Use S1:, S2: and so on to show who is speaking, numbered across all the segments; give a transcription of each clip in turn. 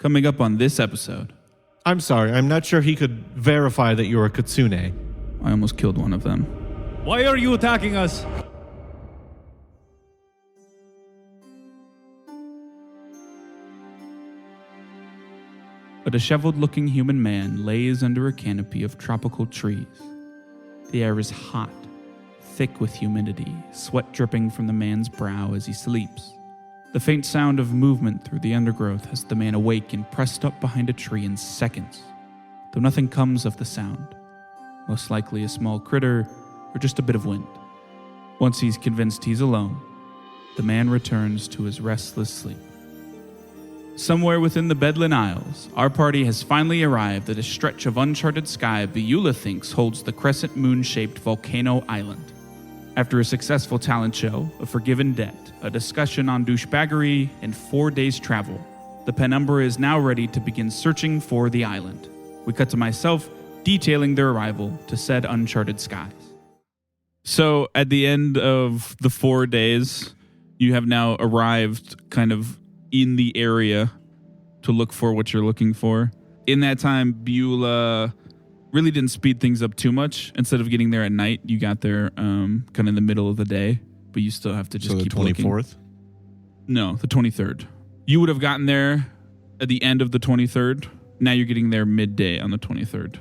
S1: Coming up on this episode.
S2: I'm sorry, I'm not sure he could verify that you're a kitsune.
S1: I almost killed one of them.
S3: Why are you attacking us?
S1: A disheveled-looking human man lays under a canopy of tropical trees. The air is hot, thick with humidity, sweat dripping from the man's brow as he sleeps. The faint sound of movement through the undergrowth has the man awake and pressed up behind a tree in seconds, though nothing comes of the sound. Most likely a small critter or just a bit of wind. Once he's convinced he's alone, the man returns to his restless sleep. Somewhere within the Bedouin Isles, our party has finally arrived at a stretch of uncharted sky Beulah thinks holds the crescent moon-shaped volcano island. After a successful talent show, a forgiven debt, a discussion on douchebaggery, and 4 days' travel, the Penumbra is now ready to begin searching for the island. We cut to myself detailing their arrival to said uncharted skies. So at the end of the 4 days, you have now arrived kind of in the area to look for what you're looking for. In that time, Beulah really didn't speed things up too much. Instead of getting there at night, you got there kind of in the middle of the day, but you still have to just keep looking.
S2: So the 24th?
S1: No, the 23rd. You would have gotten there at the end of the 23rd. Now you're getting there midday on the 23rd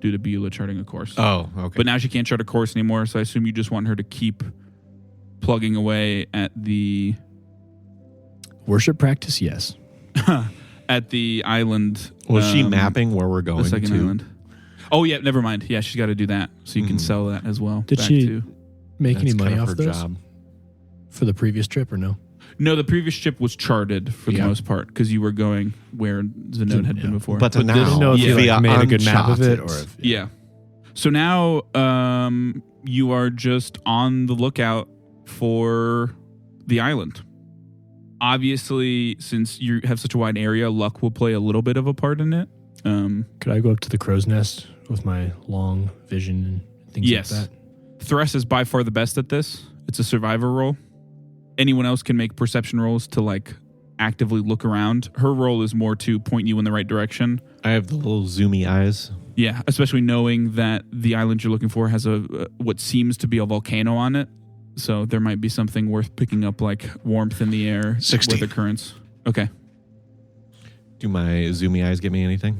S1: due to Beulah charting a course.
S2: Oh, okay.
S1: But now she can't chart a course anymore, so I assume you just want her to keep plugging away at the...
S3: Worship practice, yes.
S1: at the island.
S2: Was she mapping where we're going
S1: the second
S2: to?
S1: island. Oh, yeah, never mind. Yeah, she's got to do that, so you can sell that as well.
S3: Did she make any money off those
S2: job.
S3: for the previous trip or no?
S1: No, the previous trip was charted for the most part because you were going where Zenode had been before.
S2: But now,
S3: didn't know if you made a good map of it or if,
S1: yeah. So now you are just on the lookout for the island. Obviously, since you have such a wide area, luck will play a little bit of a part in it.
S3: Could I go up to the crow's nest with my long vision and things like that?
S1: Thress is by far the best at this. It's a survivor role. Anyone else can make perception rolls to like actively look around. Her role is more to point you in the right direction.
S2: I have the little zoomy eyes.
S1: Yeah, especially knowing that the island you're looking for has a what seems to be a volcano on it. So there might be something worth picking up, like warmth in the air,
S4: 60.
S1: weather currents. Okay.
S2: Do my zoomy eyes get me anything?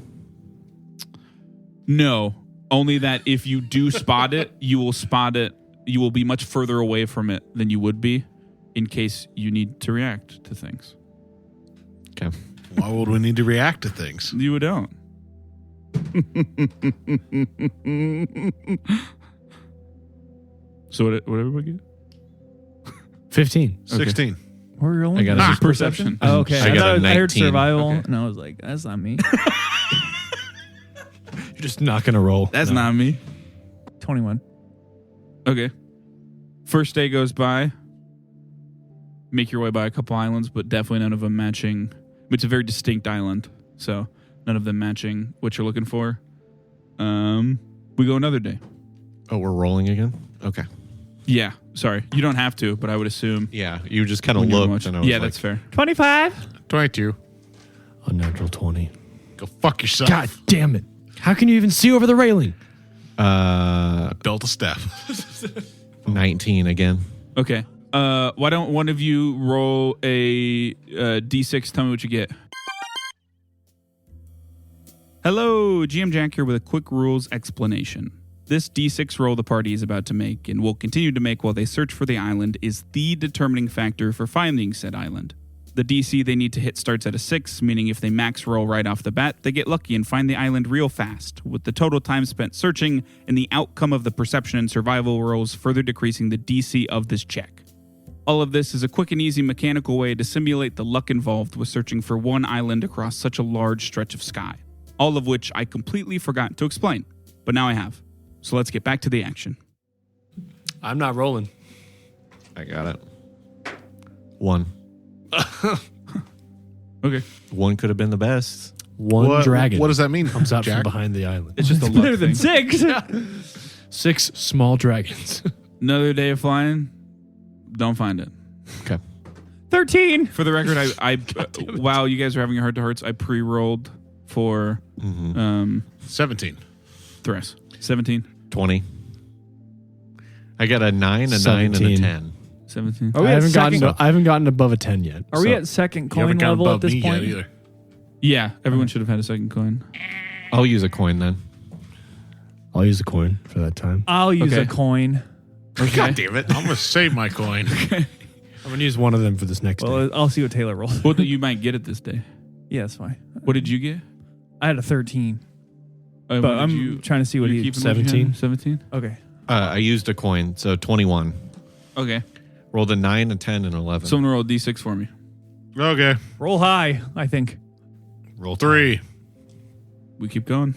S1: No, only that if you do spot it, you will be much further away from it than you would be in case you need to react to things.
S2: Okay.
S4: Why would we need to react to things?
S1: You don't. So what everybody get?
S3: 15.
S4: 16.
S5: We're rolling.
S2: I got a
S1: perception.
S5: Oh, okay.
S2: I got a
S5: I heard
S2: 19.
S5: survival,
S1: Okay.
S5: and I was like, that's not me.
S3: You're just not going to roll.
S1: That's not me.
S5: 21.
S1: Okay. First day goes by. Make your way by a couple islands, but definitely none of them matching. It's a very distinct island, so none of them matching what you're looking for. We go another day.
S2: Oh, we're rolling again? Okay.
S1: Yeah, sorry. You don't have to, but I would assume.
S2: Yeah, you just kind of
S1: when you're
S2: looked
S1: watching-
S2: and I was
S1: yeah,
S2: like,
S1: that's fair.
S5: 25.
S4: 22.
S3: Unnatural 20.
S4: Go fuck yourself.
S3: God damn it. How can you even see over the railing?
S4: Built a step.
S2: 19 again.
S1: Okay. Why don't one of you roll a D6? Tell me what you get. Hello, GM Jack here with a quick rules explanation. This D6 roll the party is about to make, and will continue to make while they search for the island, is the determining factor for finding said island. The DC they need to hit starts at a 6, meaning if they max roll right off the bat, they get lucky and find the island real fast, with the total time spent searching and the outcome of the perception and survival rolls further decreasing the DC of this check. All of this is a quick and easy mechanical way to simulate the luck involved with searching for one island across such a large stretch of sky, all of which I completely forgot to explain, but now I have. So let's get back to the action.
S3: I'm not rolling.
S2: I got it. 1.
S1: Okay.
S2: 1 could have been the best.
S3: One dragon.
S4: What does that mean,
S3: comes out
S4: Jack?
S3: from behind the island.
S1: It's just a luck
S5: Better than
S1: thing.
S5: 6.
S3: 6 small dragons.
S1: Another day of flying, don't find it.
S2: Okay.
S5: 13.
S1: For the record, while you guys are having your heart to hearts, I pre-rolled for
S4: 17.
S1: Thres. 17.
S2: 20. I got a 9, a 9, and
S3: 17.
S2: a 10.
S1: 17.
S5: Are we
S3: I
S5: at
S3: haven't gotten above a 10 yet.
S5: Are we
S3: so-
S5: at second
S4: You haven't
S5: coin
S4: gone
S5: level
S4: above
S5: at this
S4: me
S5: point?
S4: yet either.
S1: Yeah, everyone should have had a second coin.
S2: I'll use a coin then.
S3: I'll use a coin for that time.
S5: I'll use
S1: Okay.
S5: a coin.
S2: God damn it.
S4: I'm going to save my coin.
S3: I'm going to use one of them for this next day.
S5: Well, I'll see what Taylor rolls.
S1: What you might get it this day.
S5: Yeah, that's fine.
S1: What did you get?
S5: I had a 13,
S1: What
S5: but
S1: did
S5: I'm
S1: you,
S5: trying to see what
S1: you're
S5: he.
S1: keeping what you had?
S3: 17.
S1: 17?
S5: Okay.
S2: I used a coin, so 21.
S1: Okay.
S2: Rolled a 9, a 10, and 11.
S1: Someone roll a d6 for me.
S4: Okay.
S5: Roll high, I think.
S4: Roll 3.
S1: We keep going.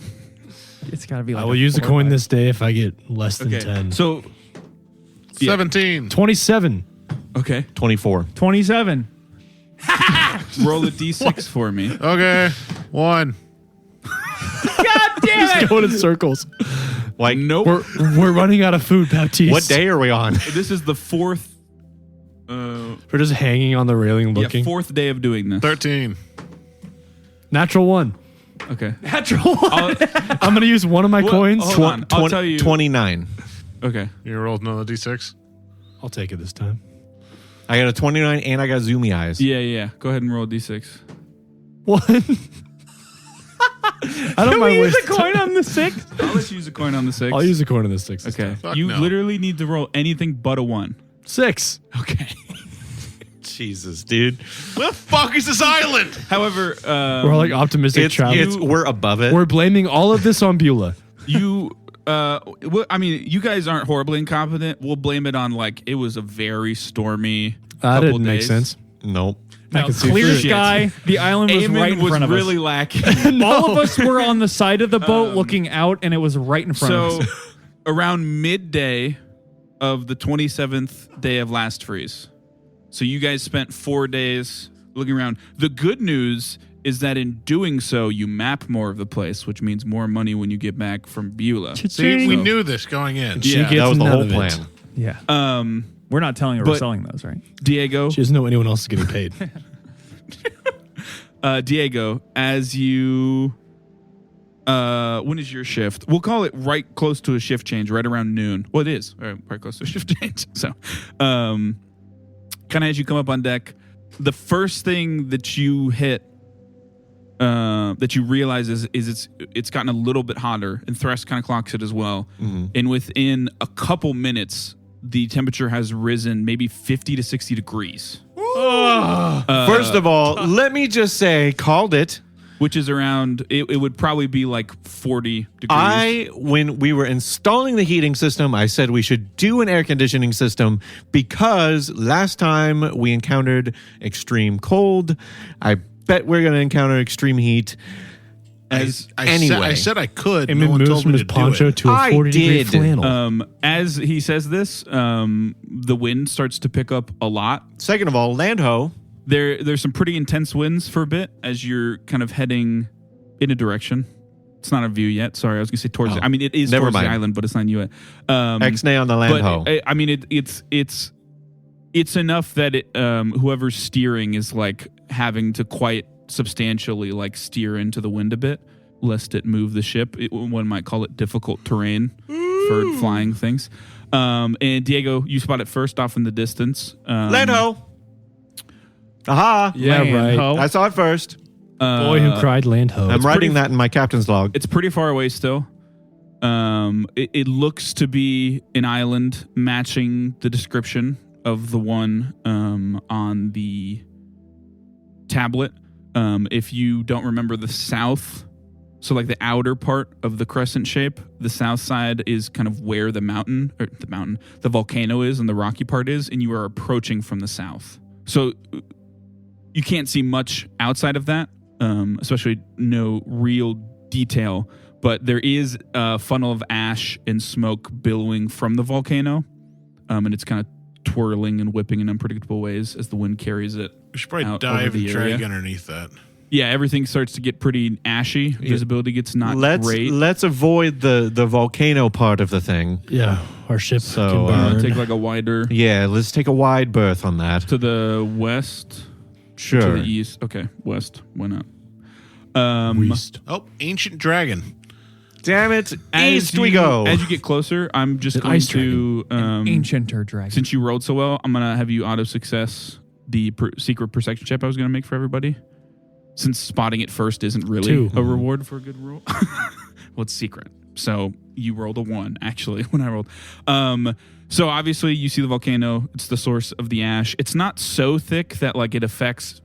S5: It's got to be like
S3: I will use a
S5: 4 or
S3: coin
S5: 5.
S3: this day if I get less than
S1: Okay.
S3: 10.
S1: So, Yeah.
S4: 17.
S3: 27.
S1: okay.
S2: 24.
S5: 27.
S1: Roll a d6 for me.
S4: Okay. 1.
S5: God damn it!
S3: Going in circles.
S2: Like,
S1: Nope.
S3: We're running out of food, Baptiste.
S2: what day are we on?
S1: This is the fourth.
S3: We're just hanging on the railing looking.
S1: Fourth day of doing this.
S4: 13.
S3: Natural 1.
S1: Okay.
S5: Natural one.
S3: I'm going to use one of my
S1: Well,
S3: coins.
S1: hold on. I'll tell you.
S2: 29.
S1: Okay.
S4: You rolled another d6?
S3: I'll take it this time.
S2: I got a 29 and I got zoomy eyes.
S1: Yeah. Go ahead and roll a d6.
S3: One. I don't
S5: Can
S3: mind
S5: we use
S3: wasting
S5: a coin on the 6?
S1: I'll let you use a coin on the 6.
S3: I'll use a coin on the 6. this
S1: Okay.
S3: time.
S4: Fuck
S1: You
S4: no.
S1: literally need to roll anything but a 1.
S3: 6.
S1: Okay.
S2: Jesus, dude.
S4: Where the fuck is this island?
S1: However,
S3: We're like optimistic travelers.
S2: We're above it.
S3: We're blaming all of this on Beulah.
S1: I mean, you guys aren't horribly incompetent. We'll blame it on it was a very stormy.
S3: That
S1: couple
S3: didn't make
S1: days.
S3: sense.
S2: nope.
S3: I
S5: Now,
S3: can see
S5: clear
S3: through it.
S5: sky. The island was
S1: Eamon
S5: right in
S1: was
S5: front of
S1: really
S5: us.
S1: lacking.
S5: All of us were on the side of the boat looking out, and it was right in front of
S1: So,
S5: us.
S1: around midday of the 27th day of last freeze. So you guys spent 4 days looking around. The good news is that in doing so, you map more of the place, which means more money when you get back from Beulah.
S4: See, we
S1: So-
S4: knew this going in.
S3: She
S1: Yeah,
S3: gets
S2: That was the
S3: none
S2: whole
S3: of it.
S2: plan.
S5: Yeah. We're not telling her we're
S1: but-
S5: selling those, right?
S1: Diego,
S3: She doesn't know anyone else is getting paid.
S1: Diego, as you, when is your shift? We'll call it right close to a shift change, right around noon. Well, it is right close to a shift change. So, kind of as you come up on deck, the first thing that you hit, that you realize is it's gotten a little bit hotter, and Thresh kind of clocks it as well. And within a couple minutes, the temperature has risen maybe 50 to 60 degrees.
S2: First of all, let me just say, called it.
S1: Which is around, it would probably be like 40 degrees.
S2: When we were installing the heating system, I said we should do an air conditioning system because last time we encountered extreme cold. I bet we're going to encounter extreme heat.
S4: I said I could.
S3: Eamon
S4: No one
S3: moves
S4: told
S3: from
S4: me
S3: his
S4: to do
S3: poncho
S4: it.
S3: to a
S2: I
S3: 40-degree
S2: did.
S3: flannel.
S1: As he says this, the wind starts to pick up a lot.
S2: Second of all, Landho.
S1: There's some pretty intense winds for a bit as you're kind of heading in a direction. It's not a view yet. Sorry, I was going to say towards. I mean, it is
S2: Never
S1: towards
S2: mind.
S1: the island, but it's not you yet.
S2: X-nay on the Landho.
S1: But I mean, it's enough that whoever's steering is like having to quite substantially like steer into the wind a bit, lest it move the ship. One might call it difficult terrain for flying things. And Diego, you spot it first off in the distance.
S2: Landho. Aha.
S3: Yeah, right.
S5: Ho.
S2: I saw it first.
S3: Boy who cried land ho.
S2: I'm writing that in my captain's log.
S1: It's pretty far away still. It looks to be an island matching the description of the one on the tablet. If you don't remember the south, so like the outer part of the crescent shape, the south side is kind of where the volcano is and the rocky part is, and you are approaching from the south. So you can't see much outside of that, especially no real detail, but there is a funnel of ash and smoke billowing from the volcano, and it's kind of twirling and whipping in unpredictable ways as the wind carries it.
S4: We should probably
S1: out
S4: dive
S1: over the
S4: and drag
S1: area.
S4: underneath that.
S1: Yeah, everything starts to get pretty ashy. Visibility gets not great.
S2: Let's avoid the volcano part of the thing.
S3: Yeah, our ship
S2: So,
S3: can burn.
S1: Take like a wider
S2: Yeah, let's take a wide berth on that.
S1: to the west,
S2: Sure.
S1: to the east. Okay, west. Why not?
S3: West.
S4: Oh, ancient dragon.
S2: Damn it!
S1: As
S2: East we go.
S1: As you get closer, I'm just
S3: An
S1: going
S3: ice
S1: to
S5: Ancienter dragon.
S1: since you rolled so well, I'm gonna have you auto success the secret perception check I was gonna make for everybody. Since spotting it first isn't really
S3: 2.
S1: a reward for a good roll. Well, it's secret. So you rolled a 1, actually, when I rolled. So obviously you see the volcano. It's the source of the ash. It's not so thick that like it affects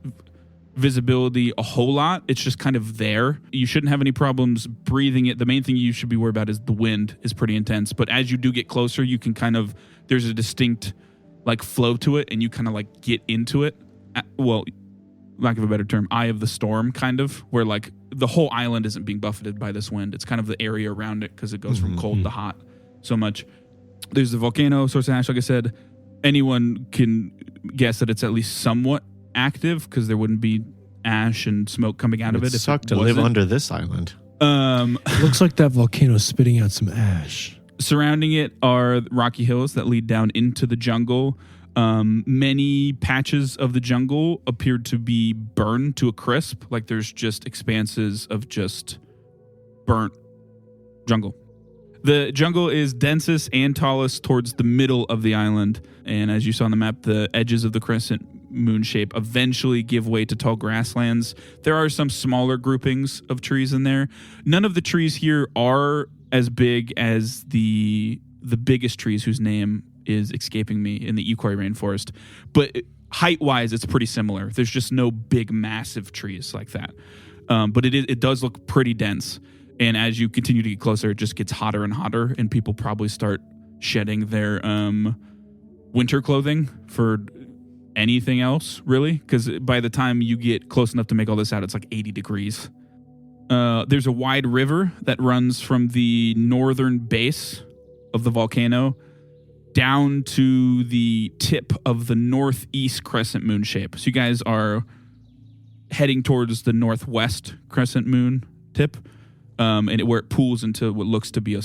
S1: visibility a whole lot. It's just kind of there. You shouldn't have any problems breathing it. The main thing you should be worried about is the wind is pretty intense. But as you do get closer, you can kind of, there's a distinct like flow to it and you kind of like get into it. Well, lack of a better term, eye of the storm kind of, where like the whole island isn't being buffeted by this wind. It's kind of the area around it because it goes from cold to hot so much. There's the volcano, source of ash, like I said. Anyone can guess that it's at least somewhat active because there wouldn't be ash and smoke coming out of it.
S2: It
S1: If
S2: sucked
S1: it
S2: to live
S1: wasn't.
S2: under this island.
S3: It looks like that volcano is spitting out some ash.
S1: Surrounding it are rocky hills that lead down into the jungle. Many patches of the jungle appeared to be burned to a crisp. Like there's just expanses of just burnt jungle. The jungle is densest and tallest towards the middle of the island. And as you saw on the map, the edges of the crescent moon shape eventually give way to tall grasslands. There are some smaller groupings of trees in there. None of the trees here are as big as the biggest trees whose name is escaping me in the Iquoi rainforest. But height-wise, it's pretty similar. There's just no big, massive trees like that. But it does look pretty dense. And as you continue to get closer, it just gets hotter and hotter, and people probably start shedding their winter clothing for anything else, really. Because by the time you get close enough to make all this out, it's like 80 degrees. There's a wide river that runs from the northern base of the volcano down to the tip of the northeast crescent moon shape. So you guys are heading towards the northwest crescent moon tip, and where it pools into what looks to be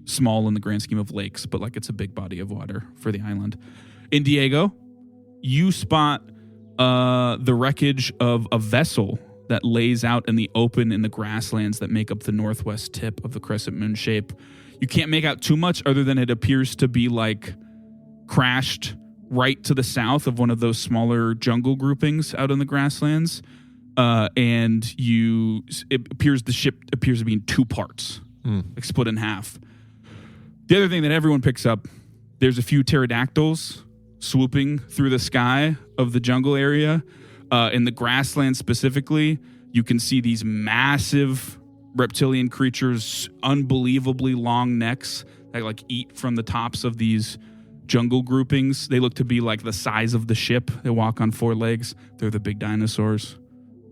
S1: small in the grand scheme of lakes, but like it's a big body of water for the island. In Diego, you spot the wreckage of a vessel that lays out in the open in the grasslands that make up the northwest tip of the crescent moon shape. You can't make out too much other than it appears to be like crashed right to the south of one of those smaller jungle groupings out in the grasslands. And the ship appears to be in 2 parts, like split in half. The other thing that everyone picks up, there's a few pterodactyls swooping through the sky of the jungle area. In the grassland specifically, you can see these massive reptilian creatures, unbelievably long necks that like eat from the tops of these jungle groupings. They look to be like the size of the ship. They walk on 4 legs. They're the big dinosaurs.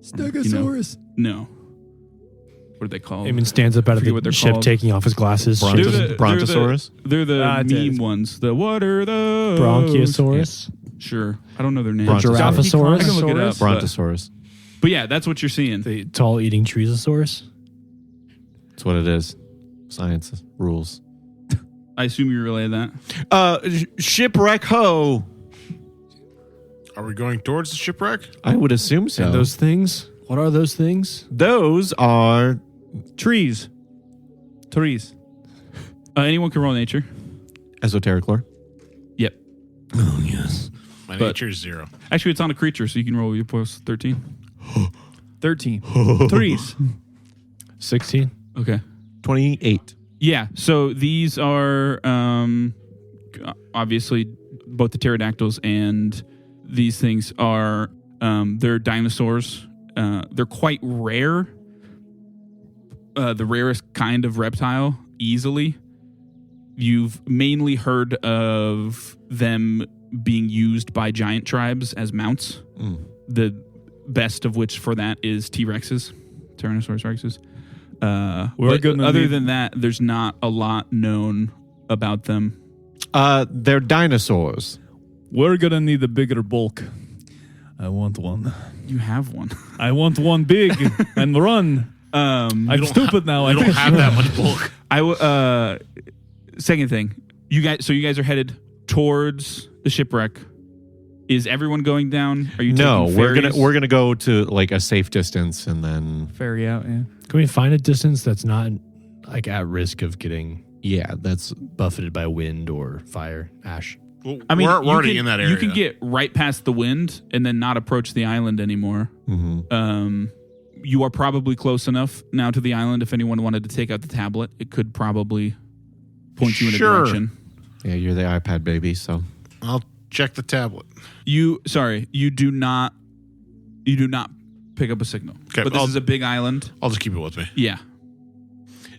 S5: Stegosaurus.
S1: No. What are they called?
S3: Eamon stands up out of
S1: Forget what they're
S3: the ship,
S1: called.
S3: taking off his glasses.
S2: Brontosaurus?
S1: They're the
S5: it's
S1: meme ones. The what are those?
S3: Brachiosaurus.
S1: Sure. I don't know their names.
S3: Giraffosaurus.
S1: I can look it up.
S2: Brontosaurus.
S1: But yeah, that's what you're seeing.
S3: The tall eating treesosaurus.
S2: That's what it is. Science rules.
S1: I assume you relay that.
S2: Shipwreck ho!
S4: Are we going towards the shipwreck?
S2: I would assume so.
S3: And those things? What are those things?
S2: Those are
S1: Trees. Anyone can roll nature.
S2: esoteric lore.
S1: Yep.
S2: Oh, yes.
S4: My
S1: But-
S4: nature is 0.
S1: Actually, it's on a creature, so you can roll your plus 13.
S5: 13. Trees.
S3: 16.
S1: Okay.
S2: 28.
S1: Yeah, so these are obviously both the pterodactyls and these things are they're dinosaurs. They're quite rare. The rarest kind of reptile, easily. You've mainly heard of them being used by giant tribes as mounts. The best of which for that is T-Rexes, Tyrannosaurus Rexes. Other than that, there's not a lot known about them.
S2: They're dinosaurs.
S5: We're gonna need a bigger bulk. I want one.
S1: You have one.
S5: I want one big and run. I'm stupid now.
S4: I don't have that much bulk.
S1: Second thing, you guys are headed towards the shipwreck. Is everyone going down? Are you
S2: No,
S1: taking
S2: we're
S1: ferries?
S2: gonna go to like a safe distance and then
S5: Ferry out, yeah.
S3: Can we find a distance that's not like at risk of getting
S2: that's
S3: buffeted by wind or fire, ash?
S4: Well,
S1: I mean,
S4: we're already
S1: can,
S4: in that area.
S1: You can get right past the wind and then not approach the island anymore. You are probably close enough now to the island. If anyone wanted to take out the tablet, it could probably point you in a direction.
S2: Yeah, you're the iPad baby, so
S4: I'll check the tablet.
S1: You do not pick up a signal.
S4: Okay,
S1: but this is a big island.
S4: I'll just keep it with me.
S1: Yeah.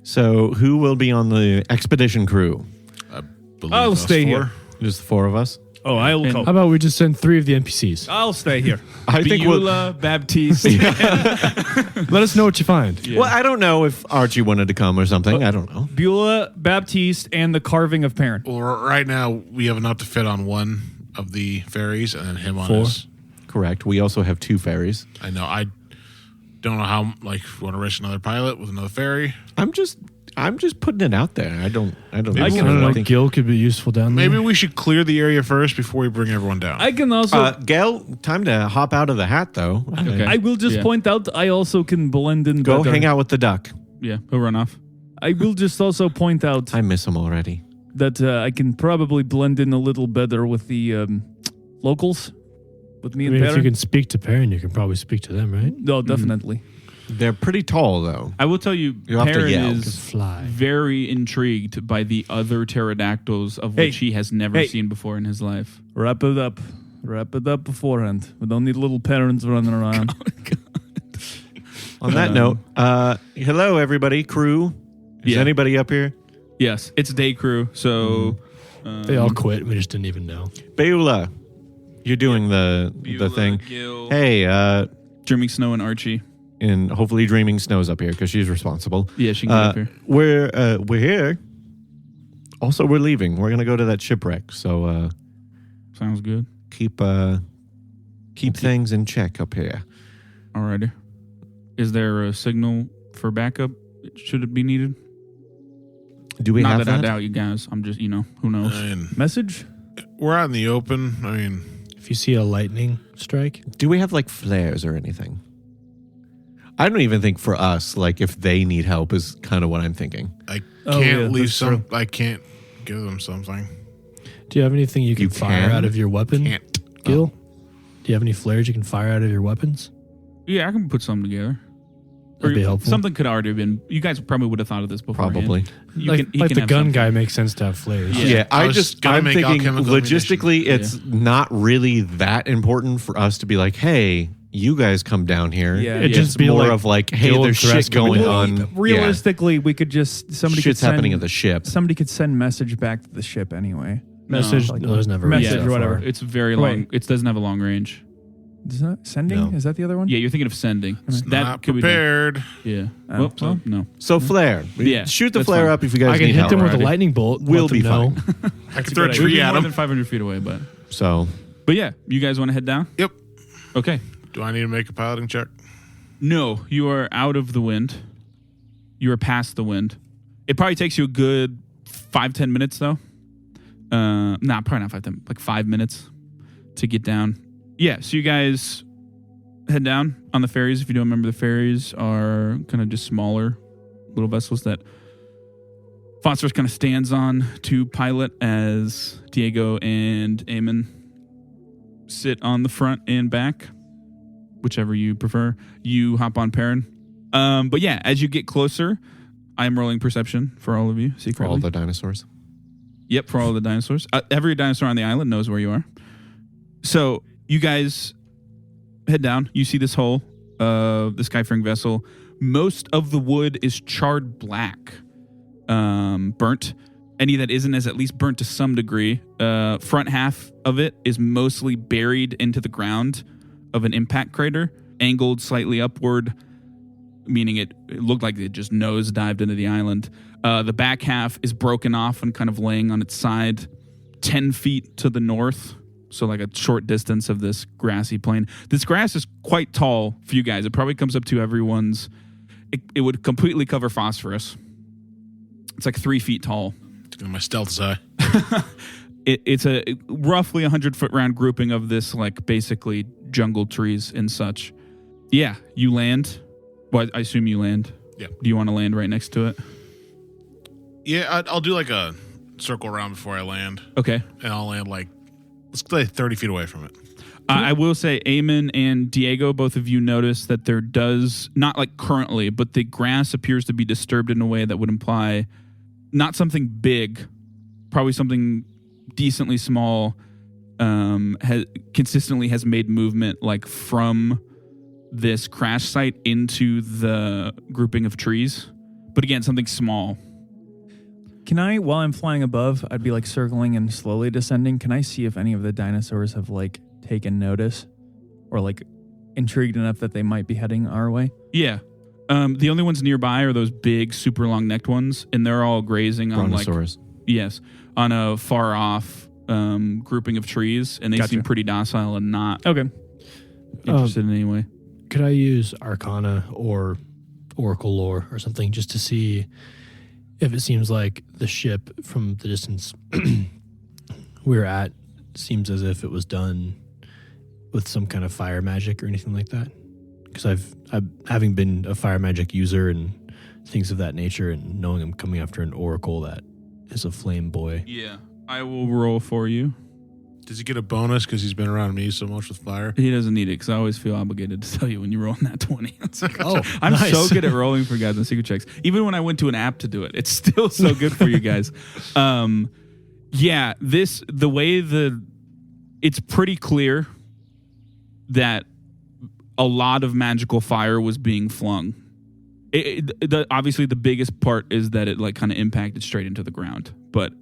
S2: So who will be on the expedition crew?
S4: I believe
S5: I'll
S4: us
S5: stay
S4: four.
S5: here.
S2: Just the four of us?
S5: Oh, I'll
S1: And-
S5: go.
S3: How about we just send 3 of the NPCs?
S5: I'll stay here.
S2: I think we'll,
S1: Beulah, Baptiste.
S3: Let us know what you find.
S1: Yeah.
S2: well, I don't know if Archie wanted to come or something. I don't know.
S5: Beulah, Baptiste, and the carving of Perrin.
S4: Well, right now we have enough to fit on one of the ferries and then him on
S3: 4.
S4: his.
S2: Correct. We also have 2 ferries.
S4: I know. I don't know how. Like, if we want to risk another pilot with another ferry.
S2: I'm just putting it out there. I don't
S3: I don't
S2: necessarily
S3: know.
S2: think.
S3: Gil could be useful down there.
S4: Maybe we should clear the area first before we bring everyone down.
S5: I can also.
S2: Gail, time to hop out of the hat, though.
S1: Okay.
S5: I will just
S1: Yeah.
S5: point out I also can blend in
S2: Go
S5: better.
S2: hang out with the duck.
S1: Yeah, he'll run off.
S5: I will just also point out
S2: I miss him already.
S5: that I can probably blend in a little better with the locals, with me
S3: I
S5: and
S3: mean, if you
S5: Perrin.
S3: can speak to Perrin, you can probably speak to them, right?
S5: No, definitely.
S2: They're pretty tall, though.
S1: I will tell you,
S2: You'll have to
S1: Perrin
S2: yell.
S1: is
S3: Fly.
S1: very intrigued by the other pterodactyls of which he has never
S5: Hey.
S1: seen before in his life.
S5: Wrap it up. Wrap it up beforehand. We don't need little parents running around.
S2: On that note, hello, everybody. Crew. Is
S1: Yeah.
S2: anybody up here?
S1: Yes, it's day crew, so
S3: They all quit. We just didn't even know.
S2: Beulah, you're doing the thing.
S1: Gil,
S2: Hey,
S1: Dreaming Snow and Archie.
S2: and hopefully Dreaming Snow's up here because she's responsible.
S1: Yeah, she can get up here.
S2: We're here. Also, we're leaving. We're gonna go to that shipwreck. So
S1: Sounds good.
S2: keep things in check up here.
S1: Alrighty. Is there a signal for backup? Should it be needed?
S2: Do we
S1: Not
S2: have
S1: that I
S2: that?
S1: doubt you guys. I'm just, who knows?
S4: I mean,
S5: Message?
S4: we're out in the open. I mean,
S3: If you see a lightning strike,
S2: Do we have like flares or anything? I don't even think for us, like if they need help is kind of what I'm thinking.
S4: I
S5: Oh,
S4: can't
S5: yeah,
S4: leave
S5: that's
S4: some.
S5: true.
S4: I can't give them something.
S3: do you have anything you can
S2: You
S3: fire
S2: can?
S3: out of your weapon,
S4: Can't.
S3: Gil? Do you have any flares you can fire out of your weapons?
S1: Yeah, I can put something together.
S3: That'd be helpful.
S1: Something could already have been. You guys probably would have thought of this before.
S2: Probably.
S1: You
S3: Like
S1: he
S3: the
S1: have
S3: gun
S1: something.
S3: guy makes sense to have flares.
S2: Yeah,
S4: I was gonna
S2: I'm
S4: make
S2: thinking
S4: alchemical
S2: logistically, it's not really that important for us to be like, hey, you guys come down here.
S5: Yeah.
S3: It'd
S2: It's
S3: just be
S2: more
S3: like
S2: of like, hey,
S3: Gil
S2: there's
S3: and Therese
S2: shit going
S3: coming
S2: on.
S5: Realistically, we could just
S2: Yeah.
S5: somebody
S2: Shit's
S5: could send,
S2: happening at the ship.
S5: Somebody could send message back to the ship anyway.
S3: Message.
S5: Like
S3: No, there's never
S5: message
S3: reached that
S5: or whatever.
S3: far.
S1: It's very long.
S5: Wait.
S1: It doesn't have a long range.
S5: Is that sending?
S3: No.
S5: Is that the other one?
S1: Yeah, you're thinking of sending. That
S4: Not
S1: could
S4: prepared.
S1: be. Yeah.
S5: Oh,
S1: Well, so,
S5: well.
S1: no.
S2: So flare.
S1: Yeah,
S2: Shoot the
S1: that's
S2: flare
S1: fine.
S2: up if you guys
S3: I can
S2: need
S3: hit
S2: help.
S3: them with a
S1: already.
S3: lightning bolt.
S2: We'll
S3: let
S2: be
S3: them know.
S2: fine.
S4: I can throw a
S1: We'd
S4: tree
S1: be
S4: at
S1: more
S4: them.
S1: than 500 feet away, but
S2: So
S1: yeah, you guys want to head down?
S4: Yep.
S1: Okay.
S4: Do I need to make a piloting check?
S1: No, you are out of the wind. You are past the wind. It probably takes you a good 5-10 minutes though. Nah, probably not 5-10, like 5 minutes to get down. Yeah, so you guys head down on the ferries. If you don't remember, the ferries are kind of just smaller little vessels that Phosphorus kind of stands on to pilot as Diego and Eamon sit on the front and back, whichever you prefer. You hop on Perrin. But yeah, as you get closer, I'm rolling perception for all of you
S2: for
S1: secretly.
S2: all the dinosaurs.
S1: Yep, for all the dinosaurs. Every dinosaur on the island knows where you are. So you guys head down. You see this hull of the Skyfaring vessel. Most of the wood is charred black, burnt. Any that isn't is at least burnt to some degree. Front half of it is mostly buried into the ground of an impact crater, angled slightly upward, meaning it looked like it just nose dived into the island. The back half is broken off and kind of laying on its side 10 feet to the north, So like a short distance of this grassy plain. This grass is quite tall for you guys. It probably comes up to everyone's. It would completely cover Phosphorus. It's like 3 feet tall.
S4: My stealth side.
S1: It's a roughly 100-foot round grouping of this, like basically jungle trees and such. Yeah, you land. Well, I assume you land.
S4: Yeah.
S1: Do you want to land right next to it?
S4: Yeah, I'll do like a circle around before I land.
S1: Okay.
S4: And I'll land like, let's say 30 feet away from it.
S1: I will say, Eamon and Diego, both of you notice that there does, not like currently, but the grass appears to be disturbed in a way that would imply not something big, probably something decently small, consistently has made movement like from this crash site into the grouping of trees. But again, something small.
S5: Can I, while I'm flying above, I'd be like circling and slowly descending. Can I see if any of the dinosaurs have like taken notice or like intrigued enough that they might be heading our way?
S1: Yeah. The only ones nearby are those big, super long-necked ones, and they're all grazing on
S2: Brontosaurus.
S1: on a far-off grouping of trees, and they
S5: Gotcha.
S1: seem pretty docile and not
S5: Okay.
S1: interested in any way.
S3: Could I use Arcana or Oracle lore or something just to see if it seems like the ship from the distance we're at seems as if it was done with some kind of fire magic or anything like that? Because I've having been a fire magic user and things of that nature, and knowing I'm coming after an oracle that is a flame boy.
S1: Yeah, I will roll for you.
S4: Does he get a bonus because he's been around me so much with fire?
S1: He doesn't need it because I always feel obligated to tell you when you roll in that 20. It's like,
S3: Oh,
S1: I'm
S3: nice.
S1: so good at rolling for guys on secret checks. Even when I went to an app to do it, it's still so good for you guys. Yeah, it's pretty clear that a lot of magical fire was being flung. Obviously, the biggest part is that it like kind of impacted straight into the ground. But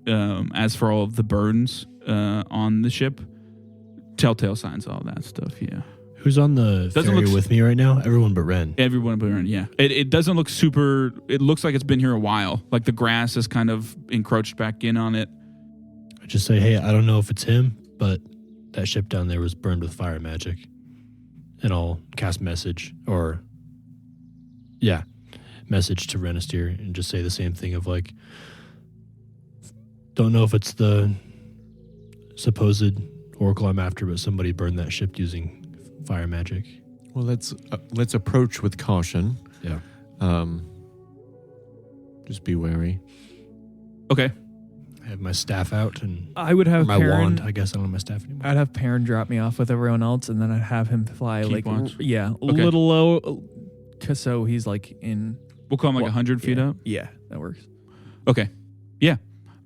S1: as for all of the burns on the ship, telltale signs, all that stuff. Yeah,
S3: Who's on the
S1: Doesn't
S3: ferry
S1: look-
S3: with me right now? Everyone but Ren.
S1: everyone but Ren. Yeah, it doesn't look super. It looks like it's been here a while. Like the grass is kind of encroached back in on it.
S3: I just say, hey, I don't know if it's him, but that ship down there was burned with fire magic. And I'll cast message message to Renastiere and just say the same thing of like, don't know if it's the supposed oracle I'm after, but somebody burned that ship using fire magic.
S2: Well, let's approach with caution.
S3: Yeah.
S2: Just be wary.
S1: Okay.
S3: I have my staff out and
S5: I would have
S3: my
S5: Perrin,
S3: wand. I guess I don't have my staff anymore.
S5: I'd have Perrin drop me off with everyone else, and then I'd have him fly
S1: Keep
S5: like
S1: watch.
S5: a
S1: Okay.
S5: little low, so he's like in.
S1: We'll call him like 100 feet
S5: yeah.
S1: up.
S5: Yeah, that works.
S1: Okay. Yeah.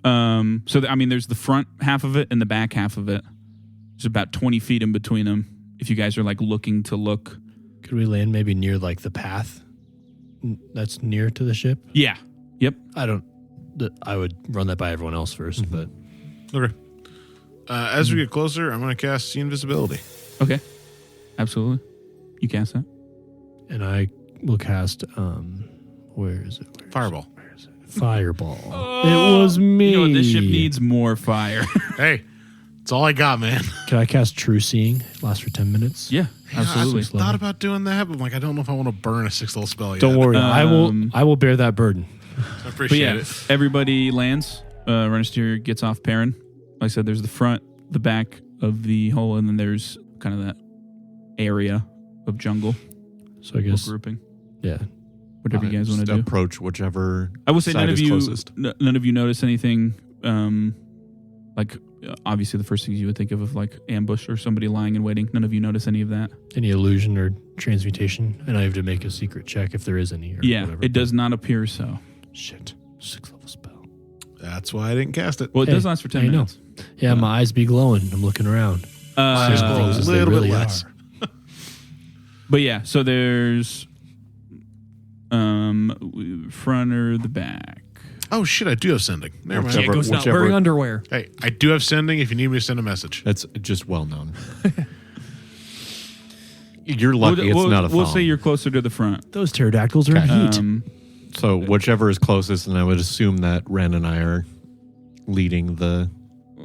S1: There's the front half of it and the back half of it. There's about 20 feet in between them. If you guys are like looking to look.
S3: Could we land maybe near like the path that's near to the ship?
S1: Yeah. Yep.
S3: I would run that by everyone else first, but
S4: Okay. As we get closer, I'm going to cast See Invisibility.
S1: Okay. Absolutely. You cast that.
S3: and I will cast where is it?
S4: Fireball.
S3: Where is it? Fireball. It was me.
S1: You know what? This ship needs more fire.
S4: Hey, that's all I got, man.
S3: Can I cast True Seeing? Last for 10 minutes.
S1: Yeah, absolutely.
S3: Absolutely.
S4: I thought about doing that, but I'm like, I don't know if I want to burn a 6th level spell yet.
S3: Don't worry,
S1: Um,
S3: I will bear that burden.
S4: I
S1: But
S4: appreciate
S1: yeah,
S4: it.
S1: everybody lands. Renastiere gets off Perrin. Like I said, there's the front, the back of the hole, and then there's kind of that area of jungle
S3: So I guess
S1: grouping.
S3: yeah.
S1: Whatever you guys want to
S2: Just
S1: do.
S2: approach whichever
S1: I will say
S2: side
S1: none of
S2: is
S1: you
S2: closest.
S1: none of you notice anything. Obviously the first things you would think of like ambush or somebody lying in waiting. None of you notice any of that.
S3: Any illusion or transmutation, and I have to make a secret check if there is any. Or
S1: Yeah,
S3: whatever.
S1: it does not appear so.
S3: Shit, 6th level spell.
S4: That's why I didn't cast it.
S1: Well, it
S3: Hey,
S1: does last for 10
S3: I know.
S1: minutes.
S3: Yeah, my eyes be glowing. I'm looking around.
S4: Eyes
S3: Seeing
S4: glow
S3: things
S4: a
S3: as they
S4: little bit
S3: really
S4: less.
S3: are.
S1: But yeah, so there's front or the back.
S4: Oh, shit, I do have sending. Never mind.
S2: Whichever-
S5: Ghost not
S2: whichever-
S5: wearing underwear.
S4: Hey, I do have sending if you need me to send a message.
S2: That's just well known. You're lucky
S1: we'll,
S2: it's not a
S1: We'll
S2: thong.
S1: say you're closer to the front.
S3: Those pterodactyls are in heat.
S2: So whichever is closest, and I would assume that Ren and I are leading the.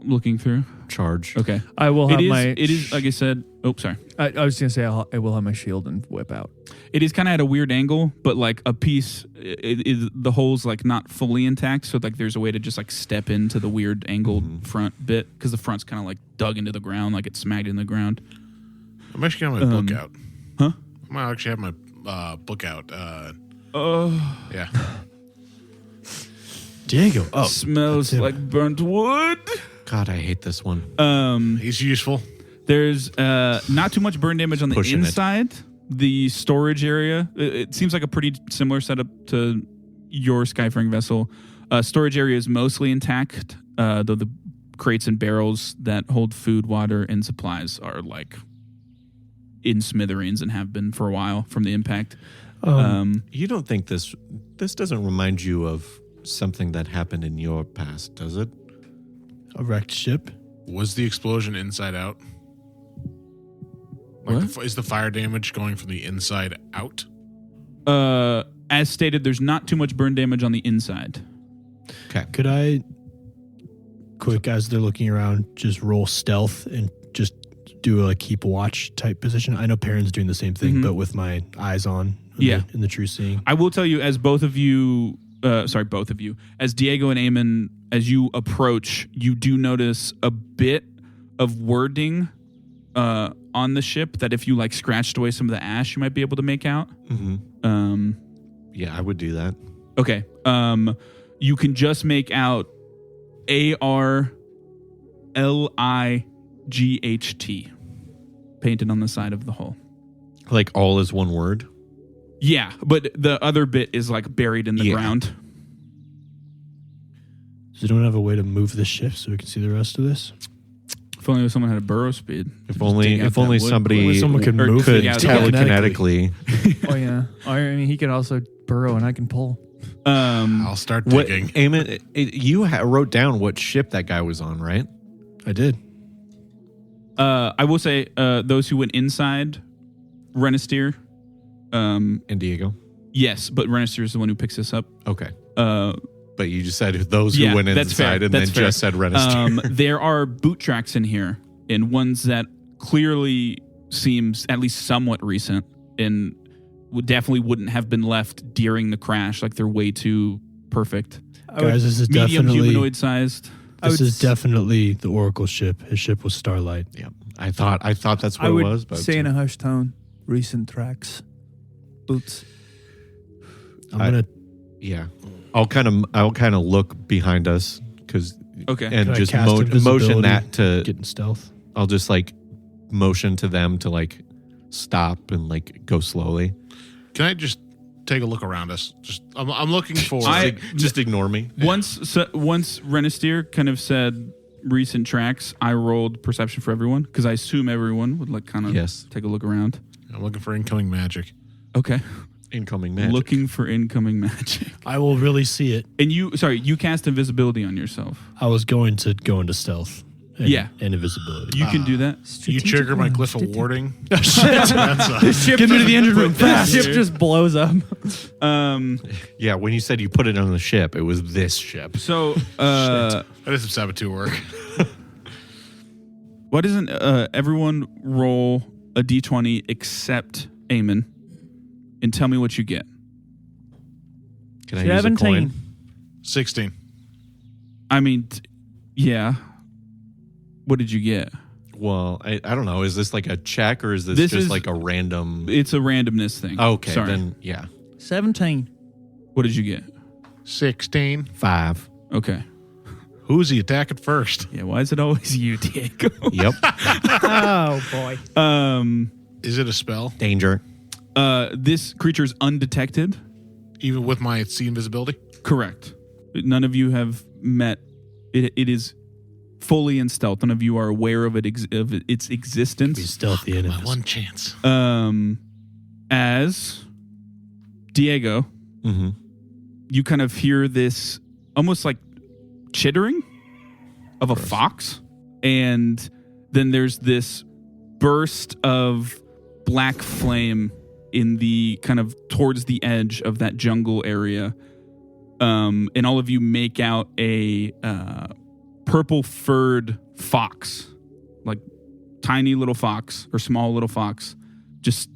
S1: Looking through.
S2: charge.
S1: Okay.
S5: I will have
S1: It is like I said. Oh, sorry.
S5: I was going to say I will have my shield and whip out.
S1: It is kind of at a weird angle, but like a piece, the hole's like not fully intact. So like there's a way to just like step into the weird angled front bit because the front's kind of like dug into the ground, like it's smacked in the ground.
S4: I'm actually going to have my book out.
S1: Huh?
S4: I might actually have my book out. Yeah.
S3: Diego. Oh,
S1: Smells like burnt wood.
S2: God, I hate this one.
S4: He's useful.
S1: There's not too much burn damage on the
S2: Pushing it.
S1: inside. The storage area, it seems like a pretty similar setup to your Skyfaring vessel. Storage area is mostly intact, though the crates and barrels that hold food, water, and supplies are like in smithereens and have been for a while from the impact.
S2: You don't think this doesn't remind you of something that happened in your past, does it?
S3: a wrecked ship.
S4: Was the explosion inside out? Like is the fire damage going from the inside out?
S1: As stated, there's not too much burn damage on the inside.
S2: Okay.
S3: Could I, quick as they're looking around, just roll stealth and just do a keep watch type position? I know Perrin's doing the same thing, but with my eyes on in the true seeing.
S1: I will tell you, as both of you, as Diego and Eamon, as you approach, you do notice a bit of wording on the ship that if you like scratched away some of the ash, you might be able to make out.
S2: Mm-hmm. Yeah, I would do that.
S1: Okay. You can just make out ARLIGHT painted on the side of the hull.
S2: Like all is one word?
S1: Yeah, but the other bit is like buried in the ground.
S3: Does anyone have a way to move the ship so we can see the rest of this?
S1: If only someone had a burrow speed.
S2: If only somebody
S3: someone could move
S2: could
S3: it
S2: telekinetically.
S5: Oh yeah. I mean, he can also burrow, and I can pull.
S4: I'll start digging.
S2: Eamon, you wrote down what ship that guy was on, right?
S3: I did.
S1: I will say those who went inside Renastiere.
S2: And Diego?
S1: Yes, but Renastiere is the one who picks this up.
S2: Okay. But you just said those who went
S1: that's
S2: inside
S1: fair.
S2: and
S1: That's
S2: then
S1: fair.
S2: just said Renastiere.
S1: There are boot tracks in here, and ones that clearly seems at least somewhat recent and definitely wouldn't have been left during the crash. Like they're way too perfect.
S3: Guys, this is
S1: Medium
S3: definitely
S1: humanoid sized.
S3: This is definitely the Oracle ship. His ship was Starlight.
S2: Yeah. I thought that's what
S5: I
S2: it
S5: would
S2: was. But
S5: say in a hushed tone, recent tracks, boots.
S3: I'm gonna.
S2: Yeah. I'll kind of look behind us and
S3: Can I
S2: just
S3: cast
S2: motion
S3: invisibility,
S2: that to
S3: get in stealth.
S2: I'll just like motion to them to like stop and like go slowly.
S4: Can I just take a look around us? I'm looking for.
S2: Just ignore me.
S1: Once Renastiere kind of said recent tracks, I rolled perception for everyone because I assume everyone would like kind of take a look around.
S4: I'm looking for incoming magic.
S1: Okay.
S2: Incoming magic.
S1: Looking for incoming magic.
S3: I will really see it.
S1: And you cast invisibility on yourself.
S3: I was going to go into stealth. And invisibility.
S1: You can do that.
S4: You trigger my glyph of warding.
S3: Get me to the engine room fast.
S5: The ship just blows up.
S2: Yeah, when you said you put it on the ship, it was this ship.
S1: So,
S4: I did some saboteur work.
S1: why doesn't everyone roll a d20 except Eamon and tell me what you get?
S2: Can I use a coin?
S4: 16.
S1: I mean, yeah. What did you get?
S2: Well, I don't know. Is this like a check or is this just like a random?
S1: It's a randomness thing.
S2: Okay,
S1: Sorry.
S2: then yeah.
S5: 17.
S1: What did you get?
S4: 16.
S2: 5.
S1: Okay.
S4: Who's he attacking first?
S1: Yeah, why is it always you, Diego?
S2: Yep.
S5: Oh boy.
S4: Is it a spell?
S2: Danger.
S1: This creature is undetected.
S4: Even with my see invisibility?
S1: Correct. None of you have met. It is fully in stealth. None of you are aware of its existence.
S3: Be stealthy and
S4: My one chance.
S1: As Diego, you kind of hear this almost like chittering of a fox, and then there's this burst of black flame in the kind of towards the edge of that jungle area, and all of you make out a purple furred fox, like tiny little fox or small little fox, just